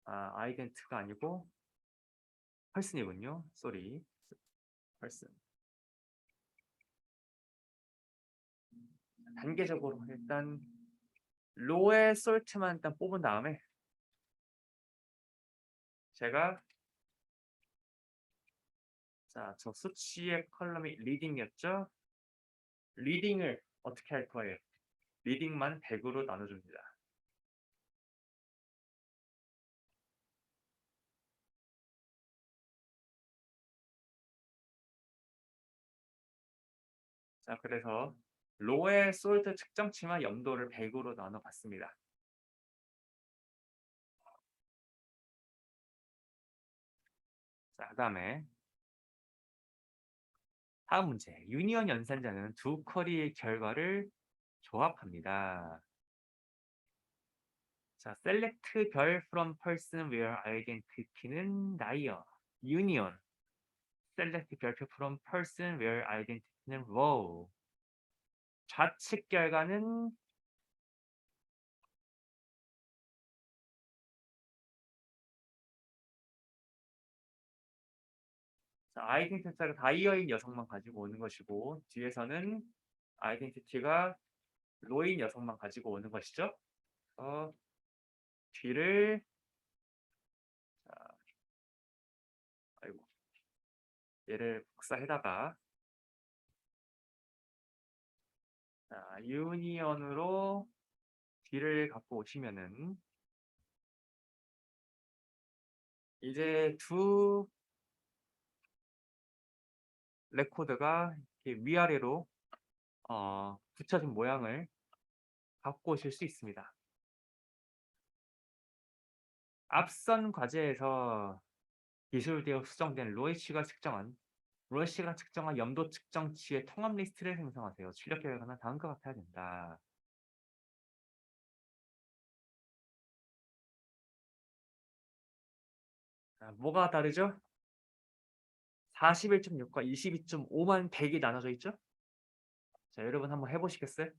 S1: 아이덴트가 아니고 펄슨이군요. 쏘리 펄슨. 단계적으로 일단 로의 솔트만 일단 뽑은 다음에 제가 자, 저 수치의 컬럼이 리딩이었죠? 리딩을 어떻게 할 거예요? 리딩만 100으로 나눠줍니다. 자, 그래서 로의 솔트 측정치만 염도를 100으로 나눠봤습니다. 자, 그다음에 다음 문제. 유니언 연산자는 두 쿼리의 결과를 조합합니다. 자, select 별 from person where identity는 liar. union. select 별표 from person where identity는 row. 좌측 결과는 아이덴티티가 다이어인 여성만 가지고 오는 것이고 뒤에서는 아이덴티티가 로인 여성만 가지고 오는 것이죠. 뒤를 아이고 얘를 복사해다가 유니언으로 뒤를 갖고 오시면은 이제 두 레코드가 이렇게 위아래로 붙여진 모양을 갖고 오실 수 있습니다. 앞선 과제에서 기술되어 수정된 로이씨가 측정한 염도 측정치의 통합 리스트를 생성하세요. 출력 결과는 다음과 같아야 된다. 뭐가 다르죠? 41.6과 22.5만 100이 나눠져 있죠? 자, 여러분 한번 해보시겠어요?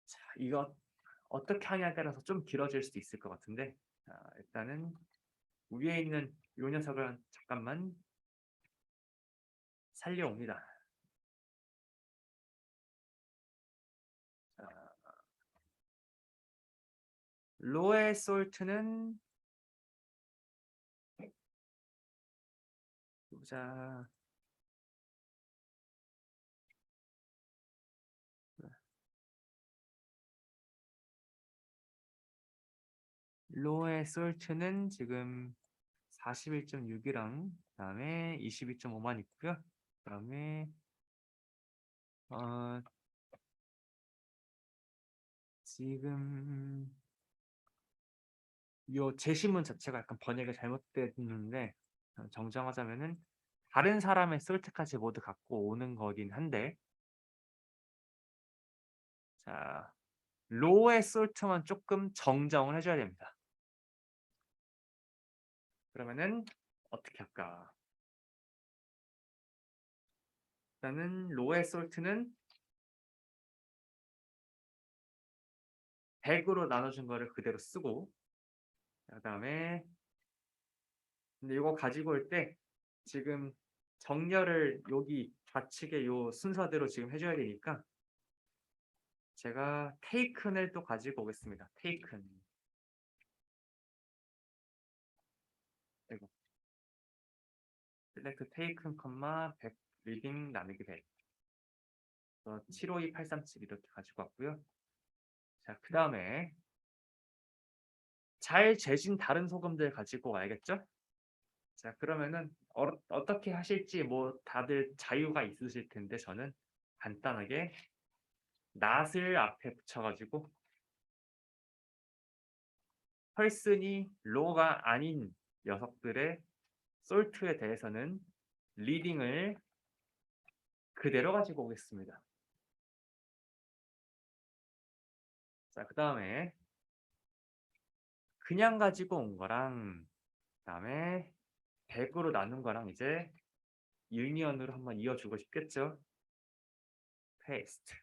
S1: 자, 이거 어떻게 하냐에 따라서 좀 길어질 수도 있을 것 같은데 일단은 위에 있는 이 녀석을 잠깐만 살려옵니다. 자, 로에 솔트는 보자. 로의 솔트는 지금 41.6이랑 그다음에 22.5만 있고요. 그다음에 지금 요 제시문 자체가 약간 번역이 잘못됐는데 정정하자면은 다른 사람의 솔트까지 모두 갖고 오는 거긴 한데 자 로의 솔트만 조금 정정을 해줘야 됩니다. 그러면은 어떻게 할까? 일단은 로의 솔트는 100으로 나눠준 거를 그대로 쓰고 그다음에 근데 이거 가지고 올 때 지금 정렬을 여기 좌측에 요 순서대로 지금 해줘야 되니까 제가 테이큰을 또 가지고 오겠습니다. 테이큰. 이거 select taken, 100 reading 나누기 100. 752837 이렇게 가지고 왔고요. 자, 그 다음에 잘 재진 다른 소금들 가지고 와야겠죠? 자, 그러면은 어떻게 하실지 뭐 다들 자유가 있으실 텐데 저는 간단하게 낫을 앞에 붙여가지고 펄슨이 로가 아닌 녀석들의 솔트에 대해서는 리딩을 그대로 가지고 오겠습니다. 자, 그 다음에 그냥 가지고 온 거랑 그다음에 100으로 나눈 거랑 이제 유니언으로 한번 이어주고 싶겠죠. 페이스트.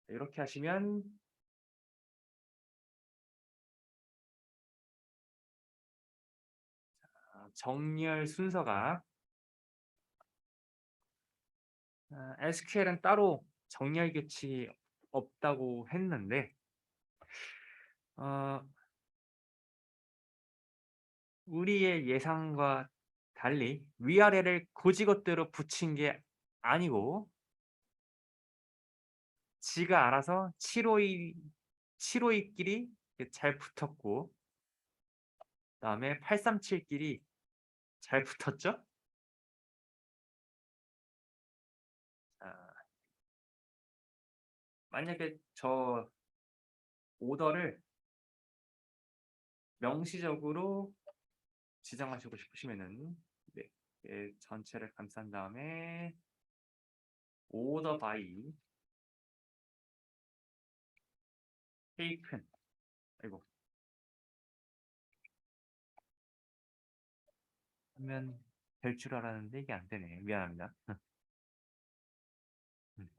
S1: 이렇게 하시면 정렬 순서가 SQL은 따로 정렬 규칙이 없다고 했는데 우리의 예상과 달리 위아래를 고지것대로 붙인 게 아니고 지가 알아서 752끼리 잘 붙었고 그다음에 837끼리 잘 붙었죠? 아, 만약에 저 오더를 명시적으로 지정하시고 싶으시면은 네, 전체를 감싼 다음에 오더 바이 테이큰 아이고 하면 될 줄 알았는데 이게 안 되네. 미안합니다. 음.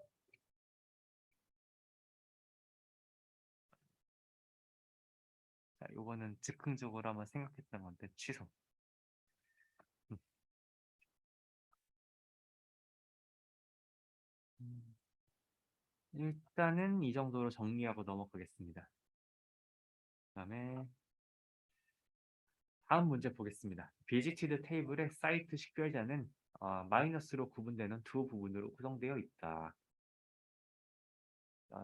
S1: 자, 요거는 즉흥적으로 한번 생각했던 건데 취소. 음. 음. 일단은 이 정도로 정리하고 넘어가겠습니다. 그다음에 다음 문제 보겠습니다. 비지티드 테이블의 사이트 식별자는 마이너스로 구분되는 두 부분으로 구성되어 있다.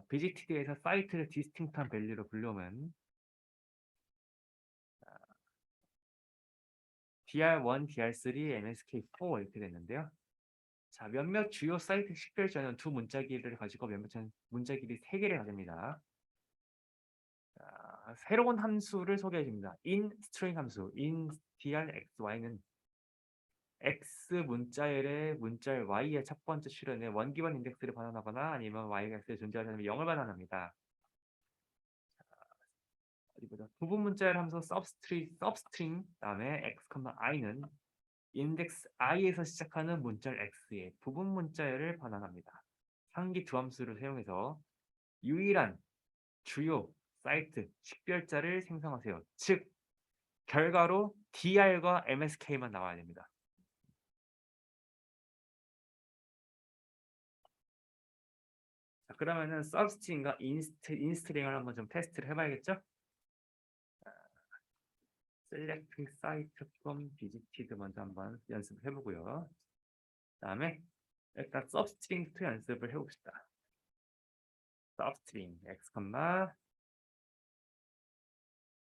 S1: 비지티드에서 사이트를 디스팅트한 밸류로 불러오면 DR1, DR3, MSK4 이렇게 됐는데요. 자, 몇몇 주요 사이트 식별자는 두 문자기를 가지고 몇몇 문자기를 세 개를 가집니다. 자, 새로운 함수를 소개해 줍니다. in string 함수, in drxy는 x 문자열의 문자열 y의 첫 번째 출현에 원기본 인덱스를 반환하거나 아니면 y가 x에 존재하지 않으면 0을 반환합니다. 어디 보자. 부분 문자열 함수 substring 다음에 x, i는 인덱스 i에서 시작하는 문자열 x의 부분 문자열을 반환합니다. 상기 두 함수를 사용해서 유일한 주요 사이트 식별자를 생성하세요. 즉 결과로 dr과 msk만 나와야 됩니다. 자, 그러면은 substring과 instring을 한번 좀 테스트를 해봐야겠죠? selecting site from visited 먼저 한번 연습을 해보고요. 그다음에 일단 substring부터 연습을 해봅시다. substring x,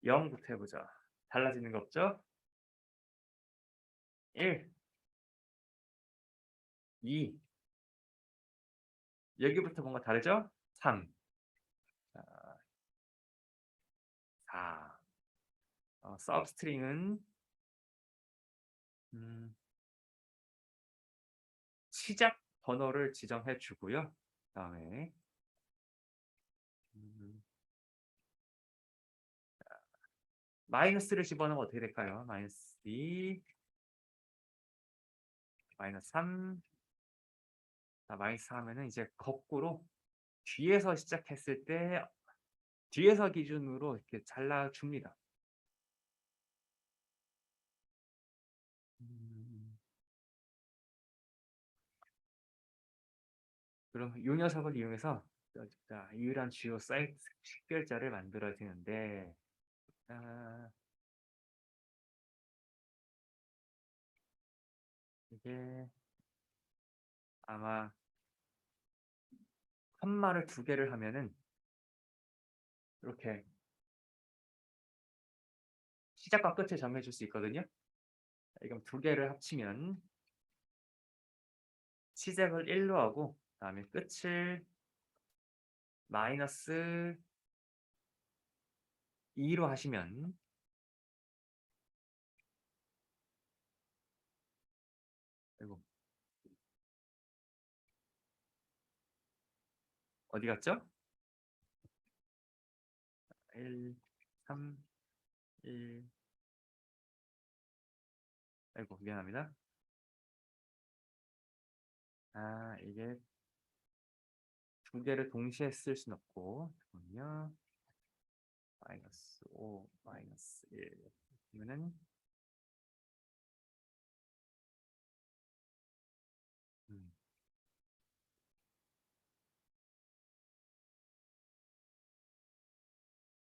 S1: 0부터 해보죠. 달라지는 거 없죠? 1, 2, 여기부터 뭔가 다르죠? 3, 4. substring은 시작 번호를 지정해 주고요. 그다음에 마이너스를 집어넣으면 어떻게 될까요? 마이너스 2, 마이너스 3. 자, 마이너스 4 하면은 이제 거꾸로 뒤에서 시작했을 때 뒤에서 기준으로 이렇게 잘라줍니다. 그럼 이 녀석을 이용해서 자, 유일한 주요 사이트 식별자를 만들어야 되는데 이게 아마 컴마를 두 개를 하면은 이렇게 시작과 끝을 정해줄 수 있거든요. 이건 두 개를 합치면 시작을 1로 하고 그다음에 끝을 마이너스 2로 하시면 아이고, 어디 갔죠? 1, 3, 1. 아이고, 미안합니다. 이게 두 개를 동시에 쓸 수는 없고 잠깐만요. 마이너스 5, 마이너스 1 그러면은 음,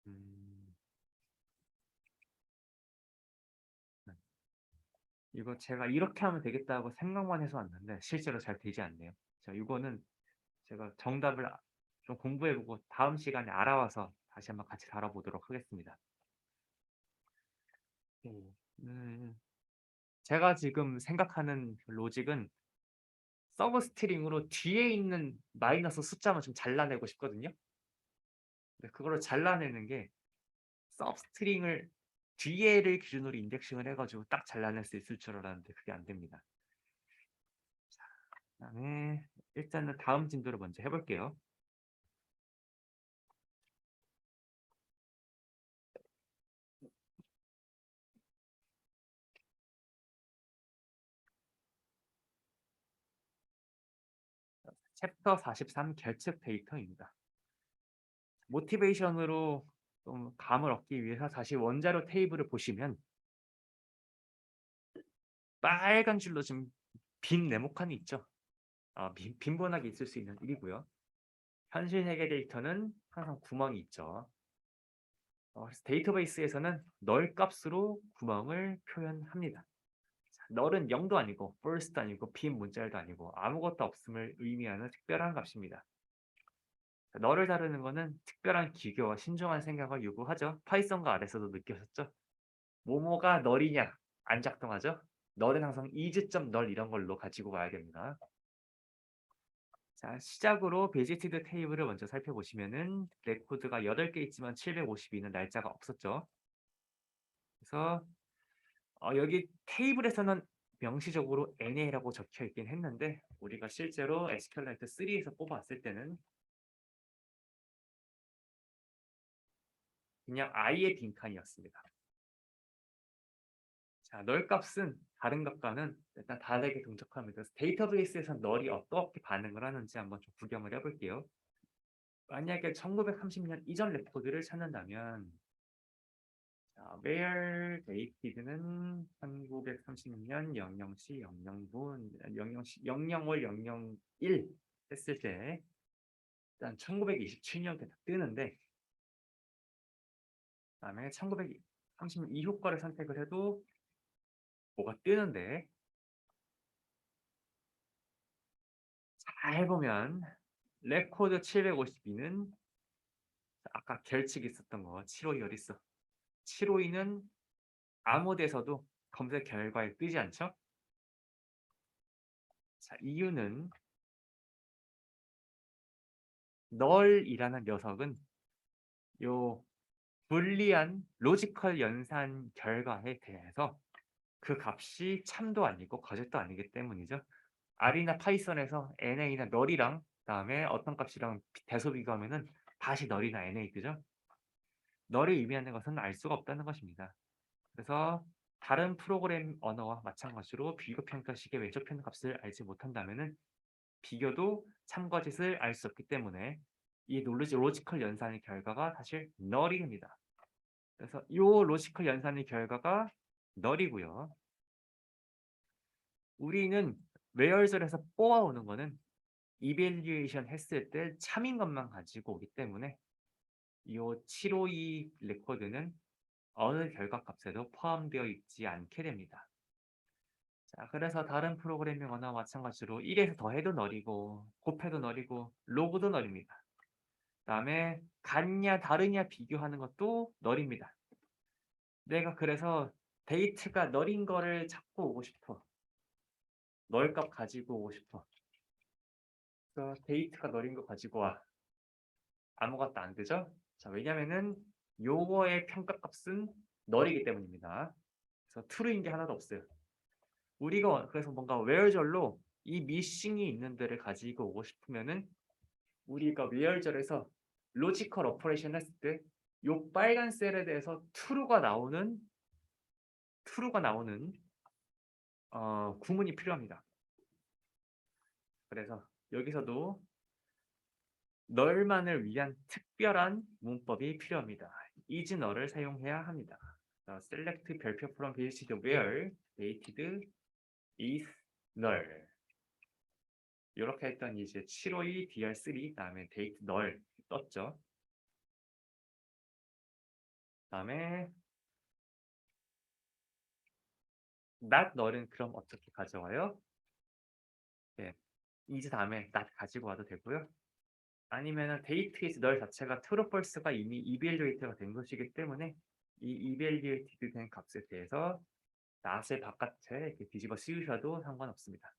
S1: 음, 네. 이거 제가 이렇게 하면 되겠다고 생각만 해서 왔는데 실제로 잘 되지 않네요. 자, 이거는 제가 정답을 좀 공부해보고 다음 시간에 알아와서 다시 한번 같이 다뤄보도록 하겠습니다. 음, 제가 지금 생각하는 로직은 서브 스트링으로 뒤에 있는 마이너스 숫자만 좀 잘라내고 싶거든요. 근데 그거를 잘라내는 게 서브 스트링을 뒤에를 기준으로 인덱싱을 해 가지고 딱 잘라낼 수 있을 줄 알았는데 그게 안 됩니다. 그다음에 일단은 다음 진도를 먼저 해 볼게요. 챕터 43 결측 데이터입니다. 모티베이션으로 좀 감을 얻기 위해서 다시 원자료 테이블을 보시면 빨간 줄로 지금 빈 네모칸이 있죠. 빈번하게 있을 수 있는 일이고요. 현실 세계 데이터는 항상 구멍이 있죠. 그래서 데이터베이스에서는 널 값으로 구멍을 표현합니다. 자, 널은 0도 아니고 false도 아니고 빈 문자열도 아니고 아무것도 없음을 의미하는 특별한 값입니다. 자, 널을 다루는 것은 특별한 기교와 신중한 생각을 요구하죠. 파이썬과 R에서도 느끼셨죠? 뭐뭐가 널이냐 안 작동하죠? 널은 항상 is.널 이런 걸로 가지고 가야 됩니다. 자, 시작으로 베지티드 테이블을 먼저 살펴보시면은 레코드가 8개 있지만 752는 날짜가 없었죠. 그래서 여기 테이블에서는 명시적으로 NA라고 적혀 있긴 했는데 우리가 실제로 SQLite 3에서 뽑았을 때는 그냥 I의 빈칸이었습니다. 자, 널 값은 다른 값과는 일단 다르게 동작합니다. 그래서 데이터베이스에서 널이 어떻게 반응을 하는지 한번 좀 구경을 해볼게요. 만약에 1930년 이전 레코드를 찾는다면 자, where dated는 1930년 00시 00분 00시 00월 001 했을 때 일단 1927년부터 뜨는데 그다음에 1932 효과를 선택을 해도 뭐가 뜨는데 잘 보면 레코드 752는 아까 결칙이 있었던 거 752 있어. 752는 아무 데서도 검색 결과에 뜨지 않죠? 자, 이유는 널이라는 녀석은 요 불리한 로지컬 연산 결과에 대해서 그 값이 참도 아니고 거짓도 아니기 때문이죠. R이나 파이썬에서 NA나 널이랑 그다음에 어떤 값이랑 대소 비교하면은 다시 널이나 NA 뜨죠. 널이 의미하는 것은 알 수가 없다는 것입니다. 그래서 다른 프로그램 언어와 마찬가지로 비교 평가식의 외적 표현 값을 알지 못한다면은 비교도 참거짓을 알 수 없기 때문에 이 로지컬 연산의 결과가 사실 널이 됩니다. 그래서 이 로지컬 연산의 결과가 널이고요. 우리는 외열절에서 뽑아오는 거는 이밸류에이션 했을 때 참인 것만 가지고 오기 때문에 이 752 레코드는 어느 결과값에도 포함되어 있지 않게 됩니다. 자, 그래서 다른 프로그래밍 언어와 마찬가지로 1에서 더해도 널이고 곱해도 널이고 로그도 널입니다. 그다음에 같냐 다르냐 비교하는 것도 널입니다. 내가 그래서 데이트가 널인 거를 찾고 오고 싶어. 널값 가지고 오고 싶어. 그래서 데이트가 널인 거 가지고 와. 아무것도 안 되죠? 자, 왜냐면은 요거의 평가값은 널이기 때문입니다. 그래서 true인 게 하나도 없어요. 우리가 그래서 뭔가 where절로 이 미싱이 있는 데를 가지고 오고 싶으면은 우리가 where절에서 로지컬 오퍼레이션 했을 때 요 빨간 셀에 대해서 true가 나오는 구문이 필요합니다. 그래서 여기서도 널만을 위한 특별한 문법이 필요합니다. is 널을 사용해야 합니다. select 별표 from visited where dated is null 이렇게 했더니 이제 752 dr3 다음에 date null 떴죠. 다음에 not null은 그럼 어떻게 가져와요? 네, is 다음에 not 가지고 와도 되고요. 아니면은 date is null 자체가 true false가 이미 evaluate가 된 것이기 때문에 이 evaluated 된 값에 대해서 not을 바깥에 이렇게 뒤집어 씌우셔도 상관없습니다.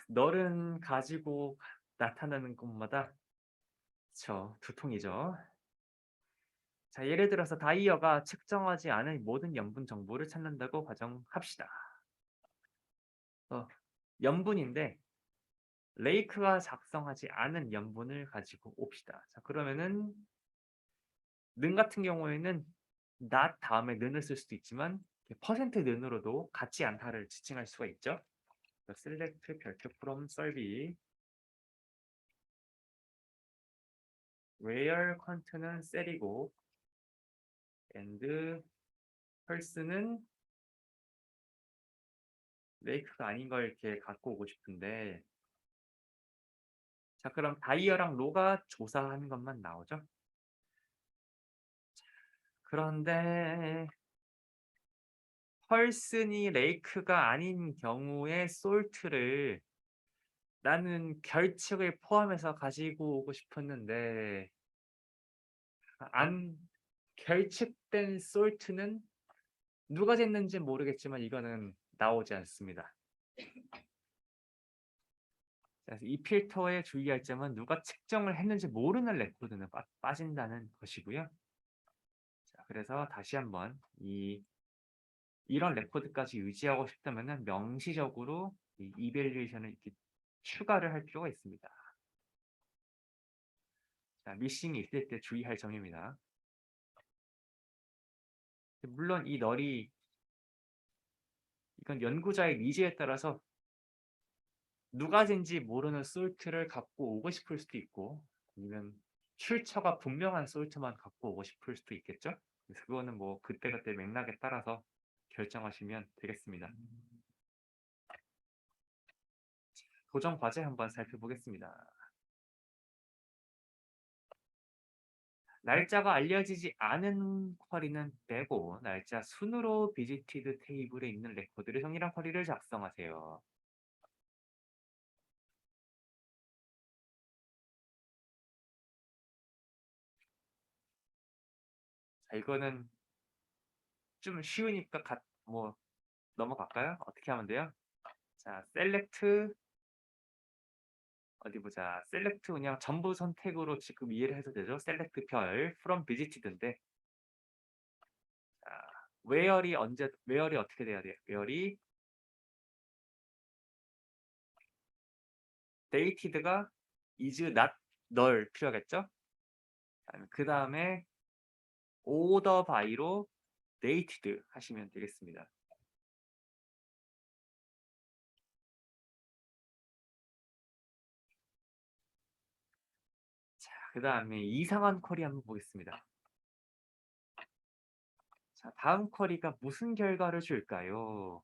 S1: 널은 가지고 나타나는 곳마다 두통이죠. 자, 예를 들어서 다이어가 측정하지 않은 모든 염분 정보를 찾는다고 가정합시다. 어, 염분인데 레이크가 작성하지 않은 염분을 가지고 옵시다. 자, 그러면은 는 같은 경우에는 not 다음에 는을 쓸 수도 있지만 퍼센트 는으로도 같지 않다를 지칭할 수가 있죠. select 별표 from 썰비 where quant는 셀이고 and person은 레이크가 아닌 걸 이렇게 갖고 오고 싶은데, 자, 그럼 다이어랑 로가 조사하는 것만 나오죠. 그런데 펄슨이 레이크가 아닌 경우에 솔트를 나는 결측을 포함해서 가지고 오고 싶었는데, 안 결측된 솔트는 누가 쟀는지 모르겠지만 이거는 나오지 않습니다. 그래서 이 필터에 주의할 점은 누가 측정을 했는지 모르는 레코드는 빠진다는 것이고요. 자, 그래서 다시 한번 이런 레코드까지 유지하고 싶다면 명시적으로 이 이밸류에이션을 이렇게 추가를 할 필요가 있습니다. 자, 미싱이 있을 때 주의할 점입니다. 물론 이 널이 이건 연구자의 니즈에 따라서 누가 잰지 모르는 솔트를 갖고 오고 싶을 수도 있고, 아니면 출처가 분명한 솔트만 갖고 오고 싶을 수도 있겠죠. 그래서 그거는 뭐 그때그때 맥락에 따라서 결정하시면 되겠습니다. 도전 과제 한번 살펴보겠습니다. 날짜가 알려지지 않은 쿼리는 빼고 날짜 순으로 비지티드 테이블에 있는 레코드를 형이랑 쿼리를 작성하세요. 자, 이거는 좀 쉬우니까 뭐 넘어갈까요? 어떻게 하면 돼요? 자, 셀렉트 어디 보자. 셀렉트 그냥 전부 선택으로 지금 이해를 해도 되죠. 셀렉트 별 from visited인데, 자, where이 어떻게 돼야 돼요? where이 dated가 is not null 필요하겠죠? 그 다음에 order by로 dated 하시면 되겠습니다. 자, 그 다음에 이상한 쿼리 한번 보겠습니다. 자, 다음 쿼리가 무슨 결과를 줄까요?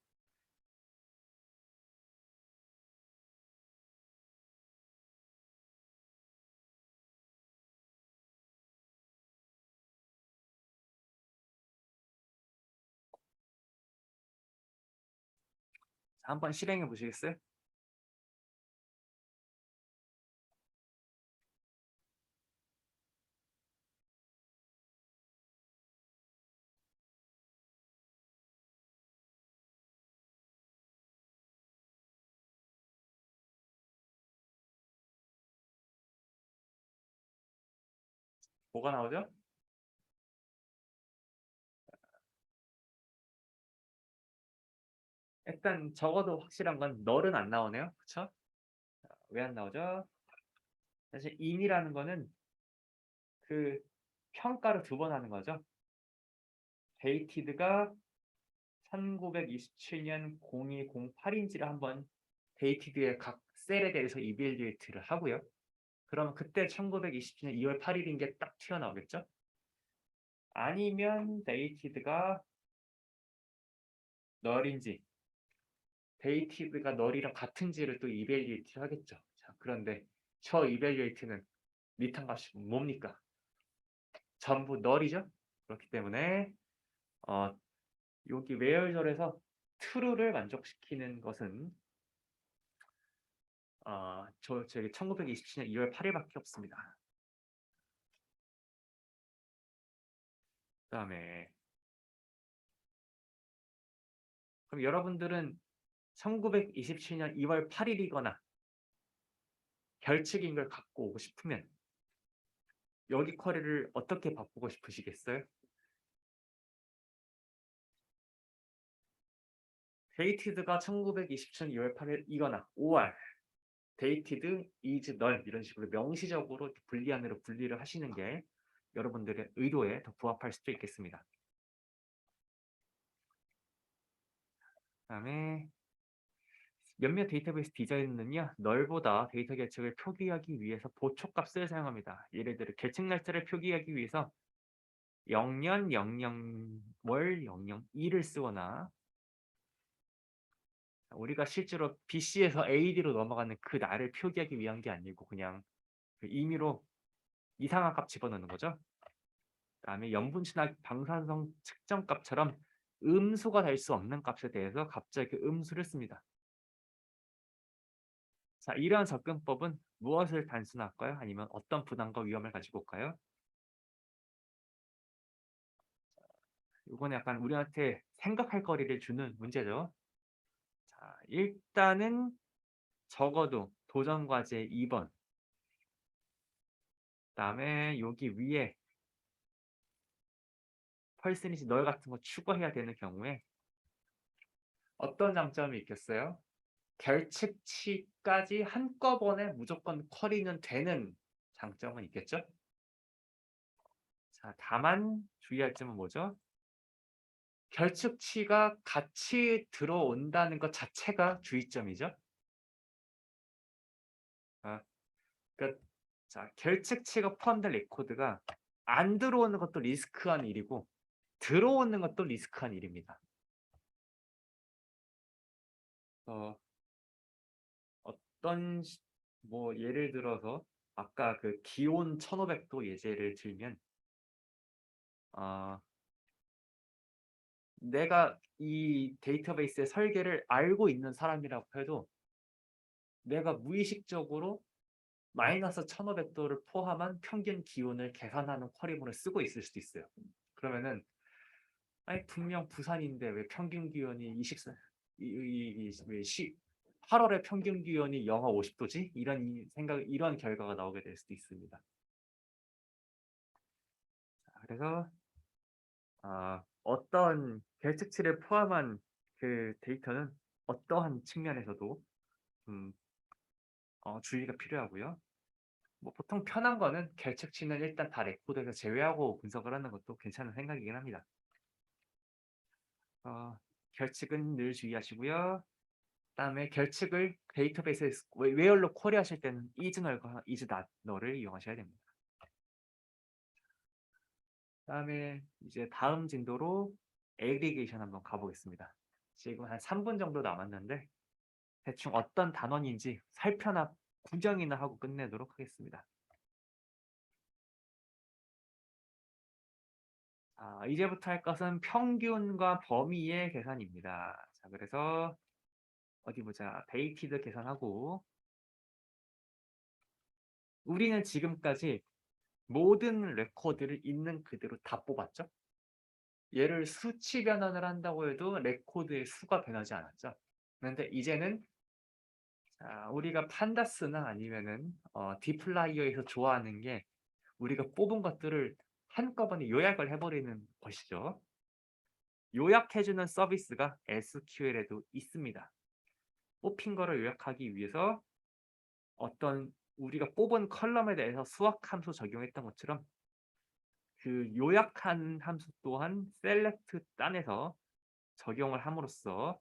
S1: 자, 한번 실행해 보시겠어요? 뭐가 나오죠? 일단 적어도 확실한 건 널은 안 나오네요. 그쵸? 왜 안 나오죠? 사실 in이라는 거는 그 평가를 두 번 하는 거죠. 데이티드가 1927년 0208인지를 한번 데이티드의 각 셀에 대해서 이밸류에이트를 하고요. 그러면 그때 1927년 2월 8일인 게 딱 튀어나오겠죠? 아니면 데이티드가 널인지 데이티드가 널이랑 같은지를 또 이밸류에이트 하겠죠. 자, 그런데 저 이밸류에이트는 리턴 값이 뭡니까? 전부 널이죠. 그렇기 때문에 여기 where절에서 true를 만족시키는 것은 저기 1927년 2월 8일밖에 없습니다. 그다음에 그럼 여러분들은 1927년 2월 8일이거나 결칙인 걸 갖고 오고 싶으면 여기 쿼리를 어떻게 바꾸고 싶으시겠어요? 데이티드가 1927년 2월 8일 이거나 5월 데이티드 is null 이런 식으로 명시적으로 불리한으로 분리를 하시는 게 여러분들의 의도에 더 부합할 수도 있겠습니다. 그다음에 몇몇 데이터베이스 디자인은요, 널보다 데이터 계측을 표기하기 위해서 보초값을 사용합니다. 예를 들어 계측 날짜를 표기하기 위해서 0년 00월 002를 쓰거나 우리가 실제로 BC에서 AD로 넘어가는 그 날을 표기하기 위한 게 아니고 그냥 그 임의로 이상한 값 집어넣는 거죠. 그다음에 염분진학 방사성 측정값처럼 음수가 될 수 없는 값에 대해서 갑자기 음수를 씁니다. 자, 이러한 접근법은 무엇을 단순할까요? 아니면 어떤 부담과 위험을 가지고 올까요? 이거는 약간 우리한테 생각할 거리를 주는 문제죠. 자, 일단은 적어도 도전과제 2번, 그다음에 여기 위에 펄스닛이 널 같은 거 추가해야 되는 경우에 어떤 장점이 있겠어요? 결측치까지 한꺼번에 무조건 쿼리는 되는 장점은 있겠죠? 자, 다만 주의할 점은 뭐죠? 결측치가 같이 들어온다는 것 자체가 주의점이죠. 아, 그러니까 자, 결측치가 포함된 레코드가 안 들어오는 것도 리스크한 일이고 들어오는 것도 리스크한 일입니다. 어떤 뭐 예를 들어서 아까 그 기온 1500도 예제를 들면 내가 이 데이터베이스의 설계를 알고 있는 사람이라고 해도 내가 무의식적으로 마이너스 1500도를 포함한 평균 기온을 계산하는 쿼리문을 쓰고 있을 수도 있어요. 그러면은 아니 분명 부산인데 왜 평균 기온이 24, 왜 8월에 평균 기온이 영하 50도지? 이런 생각, 이런 결과가 나오게 될 수도 있습니다. 그래서 어떤 계측치를 포함한 그 데이터는 어떠한 측면에서도 음, 주의가 필요하고요. 뭐 보통 편한 거는 결측치는 일단 다 레코드에서 제외하고 분석을 하는 것도 괜찮은 생각이긴 합니다. 결측은 늘 주의하시고요. 그다음에 결측을 데이터베이스에 웨얼로 쿼리하실 때는 isNull과 isNot를 이용하셔야 됩니다. 그다음에 이제 다음 진도로 애그리게이션 한번 가보겠습니다. 지금 한 3분 정도 남았는데 대충 어떤 단원인지 살펴나 구경이나 하고 끝내도록 하겠습니다. 이제부터 할 것은 평균과 범위의 계산입니다. 자, 그래서 어디 보자. 데이티드 계산하고 우리는 지금까지 모든 레코드를 있는 그대로 다 뽑았죠. 얘를 수치 변환을 한다고 해도 레코드의 수가 변하지 않았죠. 그런데 이제는 우리가 판다스나 아니면은 디플라이어에서 좋아하는 게 우리가 뽑은 것들을 한꺼번에 요약을 해버리는 것이죠. 요약해주는 서비스가 SQL에도 있습니다. 뽑힌 거를 요약하기 위해서 어떤 우리가 뽑은 컬럼에 대해서 수학 함수 적용했던 것처럼 그 요약한 함수 또한 select 단에서 적용을 함으로써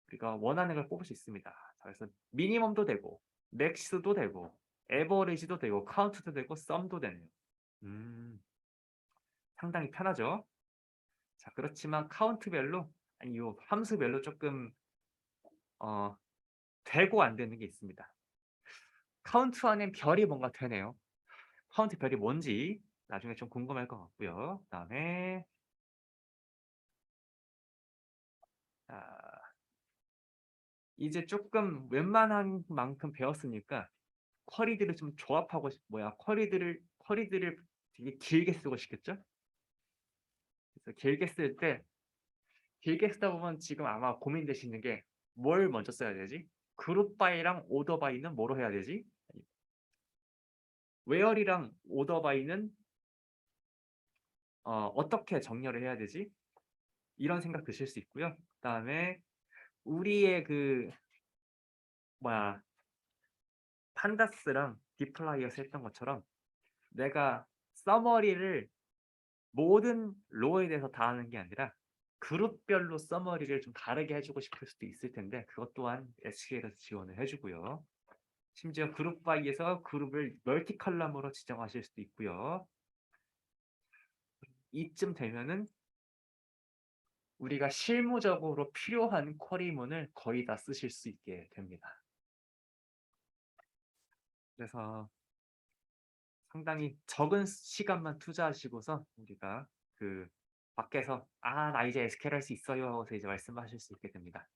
S1: 우리가 원하는 걸 뽑을 수 있습니다. 그래서 미니멈도 되고 맥스도 되고 에버리지도 되고 카운트도 되고 썸도 되네요. 상당히 편하죠. 자, 그렇지만 카운트별로 아니 요 함수별로 조금 되고 안 되는 게 있습니다. 카운트 안엔 별이 뭔가 되네요. 카운트 별이 뭔지 나중에 좀 궁금할 것 같고요. 그다음에 이제 조금 웬만한 만큼 배웠으니까 쿼리들을 좀 조합하고 쿼리들을 되게 길게 쓰고 싶겠죠? 그래서 길게 쓰다 보면 지금 아마 고민되시는 게 뭘 먼저 써야 되지? 그룹 바이랑 오더 바이는 뭐로 해야 되지? where이랑 order by는 어떻게 정렬을 해야 되지? 이런 생각 드실 수 있고요. 그다음에 우리의 그 뭐야 판다스랑 디플라이어스 했던 것처럼 내가 서머리를 모든 로에 대해서 다 하는 게 아니라 그룹별로 서머리를 좀 다르게 해 주고 싶을 수도 있을 텐데 그것 또한 SQL에서 지원을 해 주고요. 심지어 그룹 바이에서 그룹을 멀티 컬럼으로 지정하실 수도 있고요. 이쯤 되면은 우리가 실무적으로 필요한 쿼리문을 거의 다 쓰실 수 있게 됩니다. 그래서 상당히 적은 시간만 투자하시고서 우리가 그 밖에서 "아 나 이제 SQL 할 수 있어요." 하고서 이제 말씀하실 수 있게 됩니다.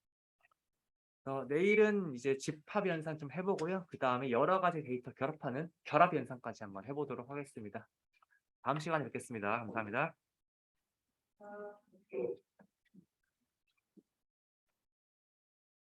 S1: 내일은 이제 집합 연산 좀 해 보고요. 그다음에 여러 가지 데이터 결합하는 결합 연산까지 한번 해 보도록 하겠습니다. 다음 시간에 뵙겠습니다. 감사합니다.